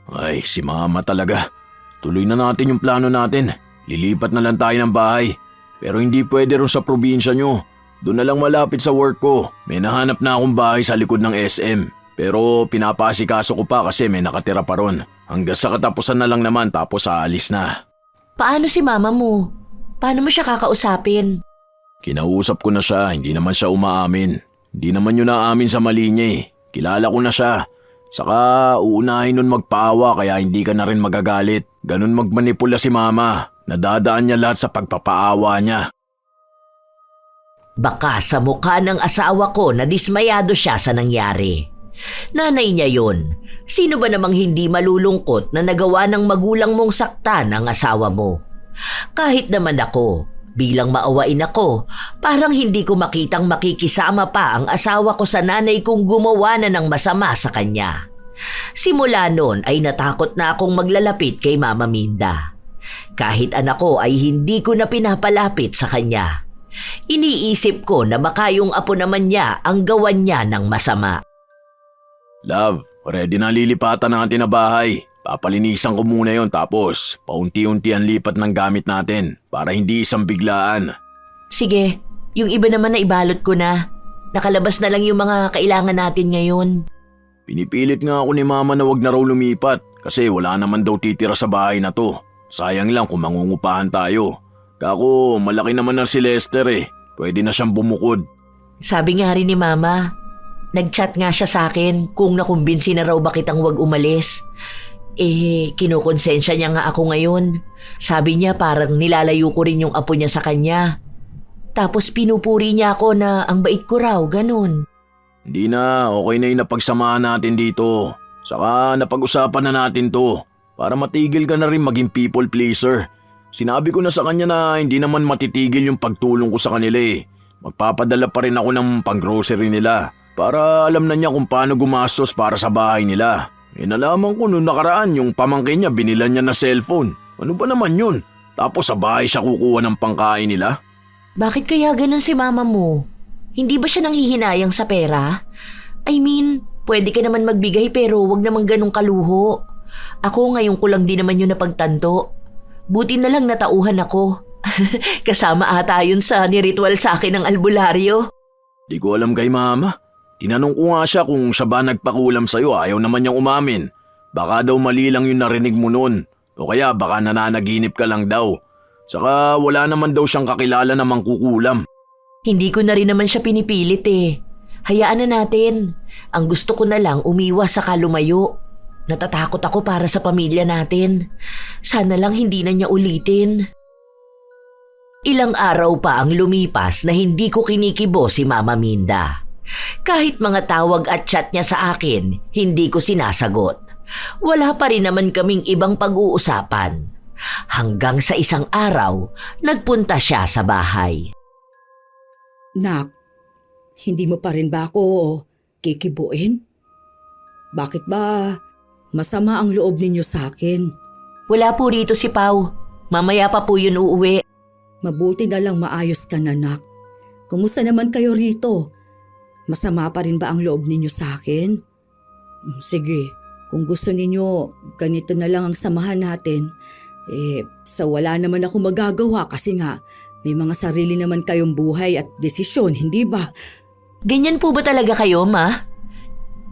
Ay, si mama talaga. Tuloy na natin yung plano natin. Lilipat na lang tayo ng bahay. Pero hindi pwede rin sa probinsya nyo. Doon na lang malapit sa work ko. May nahanap na akong bahay sa likod ng SM. Pero pinapasikaso ko pa kasi may nakatira pa ron. Hanggang sa katapusan na lang naman tapos aalis na. Paano si mama mo? Paano mo siya kakausapin? Kinausap ko na siya, hindi naman siya umaamin. Hindi naman yun naamin sa mali niya eh. Kilala ko na siya. Saka uunahin nun magpaawa kaya hindi ka na rin magagalit. Ganun magmanipula si mama. Nadadaan niya lahat sa pagpapaawa niya. Baka sa mukha ng asawa ko na dismayado siya sa nangyari. Nanay niya yun. Sino ba namang hindi malulungkot na nagawa ng magulang mong saktan ang asawa mo? Kahit naman ako, bilang maawain ako, parang hindi ko makitang makikisama pa ang asawa ko sa nanay kong gumawa na ng masama sa kanya. Simula noon ay natakot na akong maglalapit kay Mama Minda. Kahit anak ko ay hindi ko na pinapalapit sa kanya. Iniisip ko na baka yung apo naman niya ang gawan niya ng masama. Love, ready na lilipatan natin na bahay. Papalinisan ko muna yon tapos paunti-unti ang lipat ng gamit natin para hindi isang biglaan. Sige, yung iba naman na ibalot ko na. Nakalabas na lang yung mga kailangan natin ngayon. Pinipilit nga ako ni mama na wag na raw lumipat kasi wala naman daw titira sa bahay na to. Sayang lang kung mangungupahan tayo. Kako, malaki naman na si Lester eh. Pwede na siyang bumukod. Sabi nga rin ni Mama, nag-chat nga siya sa akin kung nakumbinsi na raw ba kitang wag umalis. Kinukonsensya niya nga ako ngayon. Sabi niya parang nilalayo ko rin yung apo niya sa kanya. Tapos pinupuri niya ako na ang bait ko raw, ganun. Hindi na, okay na yung napagsamahan natin dito. Saka napag-usapan na natin to. Para matigil ka na rin maging people pleaser. Sinabi ko na sa kanya na hindi naman matitigil yung pagtulong ko sa kanila eh. Magpapadala pa rin ako ng pang-grocery nila. Para alam na niya kung paano gumastos para sa bahay nila. Nalaman ko noong nakaraan yung pamangkin niya binilan niya na cellphone. Ano ba naman yun? Tapos sa bahay siya kukuha ng pangkain nila? Bakit kaya ganun si Mama mo? Hindi ba siya nanghihinayang sa pera? I mean, pwede ka naman magbigay pero wag naman ganun kaluho. Ako ngayon ko lang din naman yun napagtanto. Buti na lang natauhan ako. Kasama ata yun sa niritual sa akin ng albularyo. Di ko alam kay mama. Tinanong ko nga siya kung siya ba nagpakulam sa'yo, ayaw naman niyang umamin. Baka daw mali lang yung narinig mo nun. O kaya baka nananaginip ka lang daw. Saka wala naman daw siyang kakilala na mangkukulam. Hindi ko na rin naman siya pinipilit eh. Hayaan na natin. Ang gusto ko na lang umiwas sa lumayo. Natatakot ako para sa pamilya natin. Sana lang hindi na niya ulitin. Ilang araw pa ang lumipas na hindi ko kinikibo si Mama Minda. Kahit mga tawag at chat niya sa akin, hindi ko sinasagot. Wala pa rin naman kaming ibang pag-uusapan. Hanggang sa isang araw, nagpunta siya sa bahay. Nak, hindi mo pa rin ba ako kikibuin? Bakit ba masama ang loob ninyo sa akin? Wala po rito si Pau. Mamaya pa po yun uuwi. Mabuti na lang maayos ka na, Nak. Kumusta naman kayo rito? Masama pa rin ba ang loob ninyo sa akin? Sige, kung gusto ninyo, ganito na lang ang samahan natin. Sa wala naman ako magagawa kasi nga, may mga sarili naman kayong buhay at desisyon, hindi ba? Ganyan po ba talaga kayo, Ma?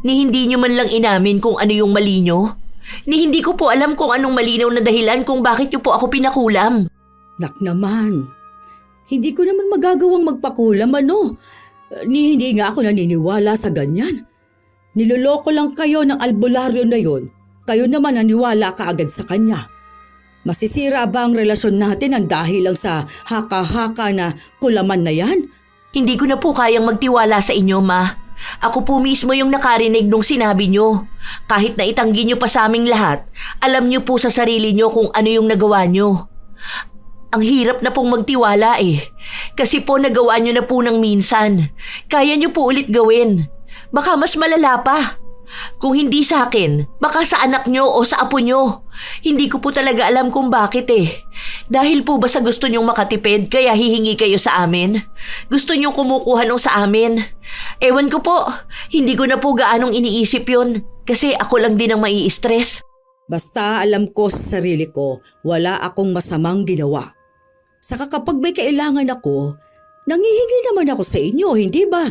Ni hindi nyo man lang inamin kung ano yung mali nyo? Ni hindi ko po alam kung anong malinaw na dahilan kung bakit nyo po ako pinakulam. Nak naman, hindi ko naman magagawang magpakulam ano. Ni hindi nga ako naniniwala sa ganyan. Niloloko lang kayo ng albularyo na yon. Kayo naman naniwala kaagad sa kanya. Masisira ba ang relasyon natin ang dahil lang sa haka-haka na kulaman na yan? Hindi ko na po kayang magtiwala sa inyo, Ma. Ako po mismo yung nakarinig nung sinabi nyo. Kahit na itanggi nyo pa sa aming lahat, alam nyo po sa sarili nyo kung ano yung nagawa nyo. Ang hirap na pong magtiwala eh. Kasi po nagawa nyo na po ng minsan. Kaya nyo po ulit gawin. Baka mas malala pa. Kung hindi sa akin, baka sa anak nyo o sa apo nyo. Hindi ko po talaga alam kung bakit eh. Dahil po ba sa gusto nyong makatipid kaya hihingi kayo sa amin? Gusto nyong kumukuha nung sa amin? Ewan ko po, hindi ko na po gaanong iniisip yun. Kasi ako lang din ang mai-stress. Basta alam ko sa sarili ko, wala akong masamang ginawa. Saka kapag may kailangan ako, nangihingi naman ako sa inyo, hindi ba?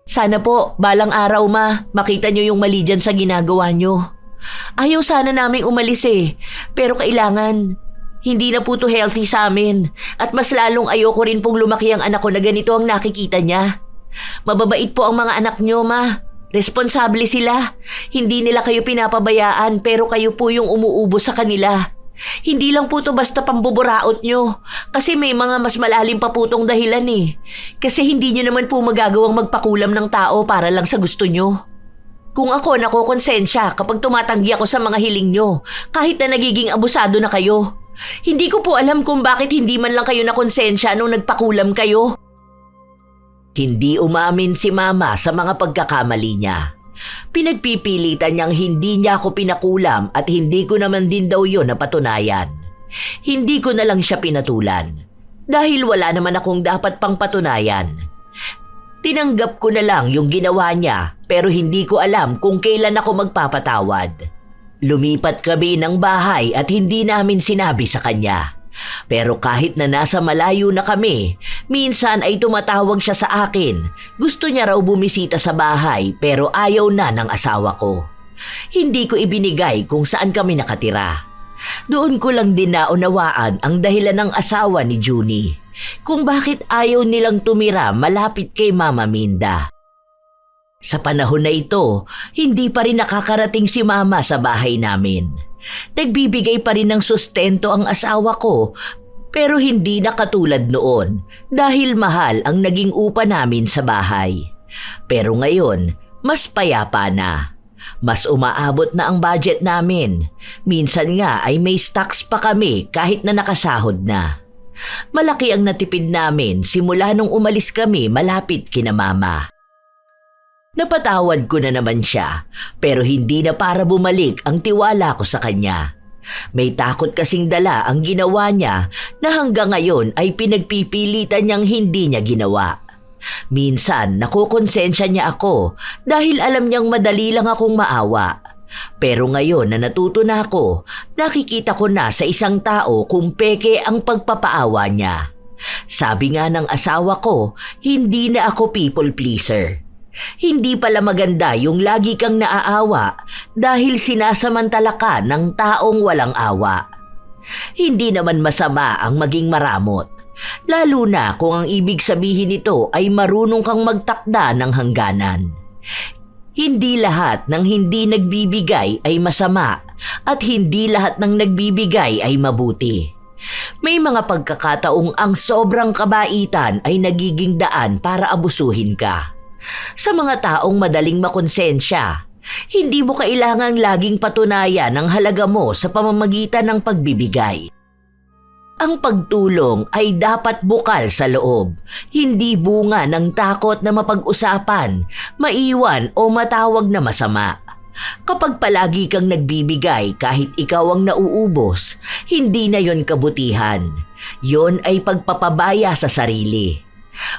Sana po, balang araw Ma, makita nyo yung mali dyan sa ginagawa nyo. Ayaw sana naming umalis eh, pero kailangan. Hindi na po to healthy sa amin at mas lalong ayoko rin pong lumaki ang anak ko na ganito ang nakikita niya. Mababait po ang mga anak nyo, Ma. Responsable sila. Hindi nila kayo pinapabayaan pero kayo po yung umuubo sa kanila. Hindi lang po to basta pambuburaot nyo. Kasi may mga mas malalim pa po tong dahilan eh. Kasi hindi nyo naman po magagawang magpakulam ng tao para lang sa gusto nyo. Kung ako nakokonsensya kapag tumatanggi ako sa mga hiling nyo, kahit na nagiging abusado na kayo. Hindi ko po alam kung bakit hindi man lang kayo nakonsensya nung nagpakulam kayo. Hindi umamin si Mama sa mga pagkakamali niya. Pinagpipilitan niyang hindi niya ako pinakulam at hindi ko naman din daw yun napatunayan. Hindi ko na lang siya pinatulan dahil wala naman akong dapat pang patunayan. Tinanggap ko na lang yung ginawa niya pero hindi ko alam kung kailan ako magpapatawad. Lumipat kami ng bahay at hindi namin sinabi sa kanya. Pero kahit na nasa malayo na kami, Minsan ay tumatawag siya sa akin. Gusto niya raw bumisita sa bahay pero ayaw na ng asawa ko. Hindi ko ibinigay kung saan kami nakatira. Doon ko lang din naunawaan ang dahilan ng asawa ni Junie kung bakit ayaw nilang tumira malapit kay Mama Minda. Sa panahon na ito, hindi pa rin nakakarating si Mama sa bahay namin. Nagbibigay pa rin ng sustento ang asawa ko pero hindi na katulad noon dahil mahal ang naging upa namin sa bahay. Pero ngayon, mas payapa na. Mas umaabot na ang budget namin. Minsan nga ay may stocks pa kami kahit na nakasahod na. Malaki ang natipid namin simula nung umalis kami malapit kina Mama. Napatawad ko na naman siya pero hindi na para bumalik ang tiwala ko sa kanya. May takot kasing dala ang ginawa niya na hanggang ngayon ay pinagpipilitan niyang hindi niya ginawa. Minsan nakukonsensya niya ako dahil alam niyang madali lang akong maawa. Pero ngayon na natuto na ako, nakikita ko na sa isang tao kung peke ang pagpapaawa niya. Sabi nga ng asawa ko, hindi na ako people pleaser. Hindi pala maganda yung lagi kang naaawa dahil sinasamantala ka ng taong walang awa. Hindi naman masama ang maging maramot, lalo na kung ang ibig sabihin nito ay marunong kang magtakda ng hangganan. Hindi lahat ng hindi nagbibigay ay masama at hindi lahat ng nagbibigay ay mabuti. May mga pagkakataong ang sobrang kabaitan ay nagiging daan para abusuhin ka. Sa mga taong madaling makonsensya, hindi mo kailangang laging patunayan ang halaga mo sa pamamagitan ng pagbibigay. Ang pagtulong ay dapat bukal sa loob, hindi bunga ng takot na mapag-usapan, maiwan o matawag na masama. Kapag palagi kang nagbibigay kahit ikaw ang nauubos, hindi na yon kabutihan. Yon ay pagpapabaya sa sarili.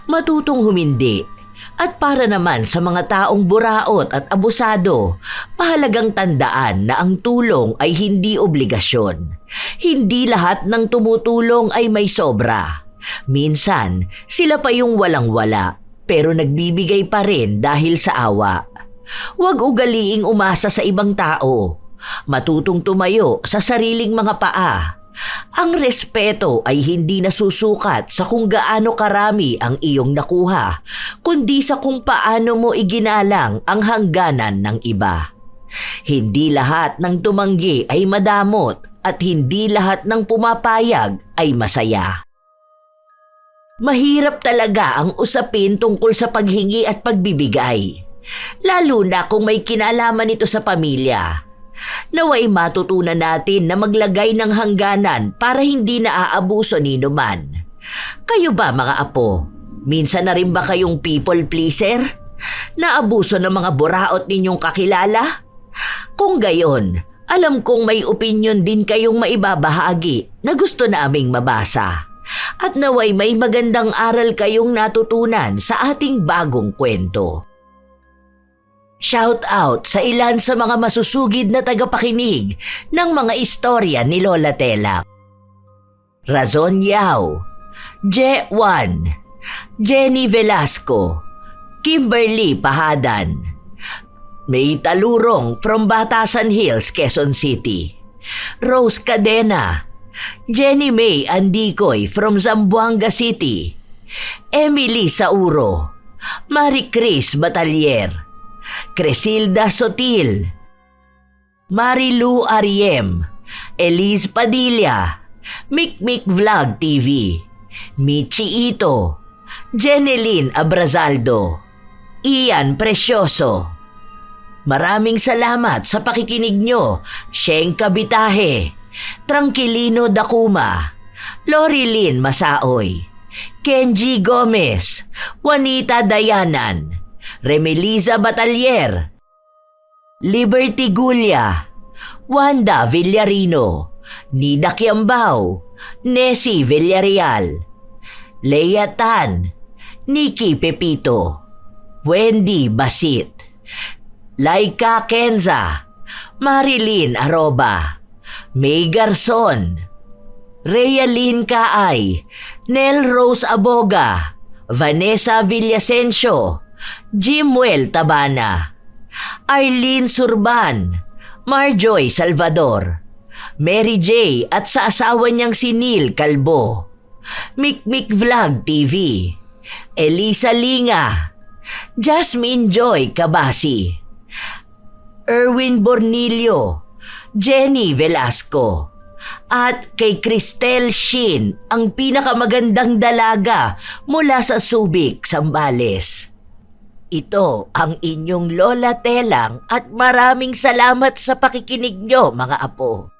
Matutong humindi. At para naman sa mga taong buraot at abusado, mahalagang tandaan na ang tulong ay hindi obligasyon. Hindi lahat ng tumutulong ay may sobra. Minsan, sila pa yung walang-wala, pero nagbibigay pa rin dahil sa awa. Huwag ugaliing umasa sa ibang tao. Matutong tumayo sa sariling mga paa. Ang respeto ay hindi nasusukat sa kung gaano karami ang iyong nakuha, kundi sa kung paano mo iginalang ang hangganan ng iba. Hindi lahat ng tumanggi ay madamot at hindi lahat ng pumapayag ay masaya. Mahirap talaga ang usapin tungkol sa paghingi at pagbibigay, lalo na kung may kinalaman ito sa pamilya. Naway matutunan natin na maglagay ng hangganan para hindi naaabuso nino man. Kayo ba mga apo? Minsan na rin ba kayong people pleaser? Naabuso ng mga buraot ninyong kakilala? Kung gayon, alam kong may opinyon din kayong maibabahagi na gusto naming mabasa. At naway may magandang aral kayong natutunan sa ating bagong kwento. Shout out sa ilan sa mga masusugid na tagapakinig ng mga istorya ni Lola Tela. Razon Yao, Je1, Jenny Velasco, Kimberly Pahadan, May Talurong from Batasan Hills, Quezon City, Rose Cadena, Jenny May Andicoy from Zamboanga City, Emily Sauro, Marie Chris Batalier, Cresilda Sotil, Marilu Ariem, Elise Padilla, Mikmik Vlog TV, Michi Ito, Jeneline Abrazaldo, Ian Precioso. Maraming salamat sa pakikinig nyo, Sheng Kabitahe, Tranquilino Dakuma, Lorilyn Masaoy, Kenji Gomez, Juanita Dayanan, Remeliza Batalier, Liberty Gulia, Wanda Villarino, Nida Kiambao, Nessie Villarreal, Leia Tan, Nikki Pepito, Wendy Basit, Laika Kenza, Marilyn Aroba, May Garzon, Rhea Lynn Kaay, Nel Rose Aboga, Vanessa Villasencio, Jimwell Tabana, Arlene Surban, Marjoy Salvador, Mary J. at sa asawa niyang si Neil Calbo, Mikmik Vlog TV, Elisa Linga, Jasmine Joy Cabasi, Erwin Bornilio, Jenny Velasco, at kay Cristel Shin, ang pinakamagandang dalaga mula sa Subic, Zambales. Ito ang inyong Lola Telang at maraming salamat sa pakikinig nyo, mga apo.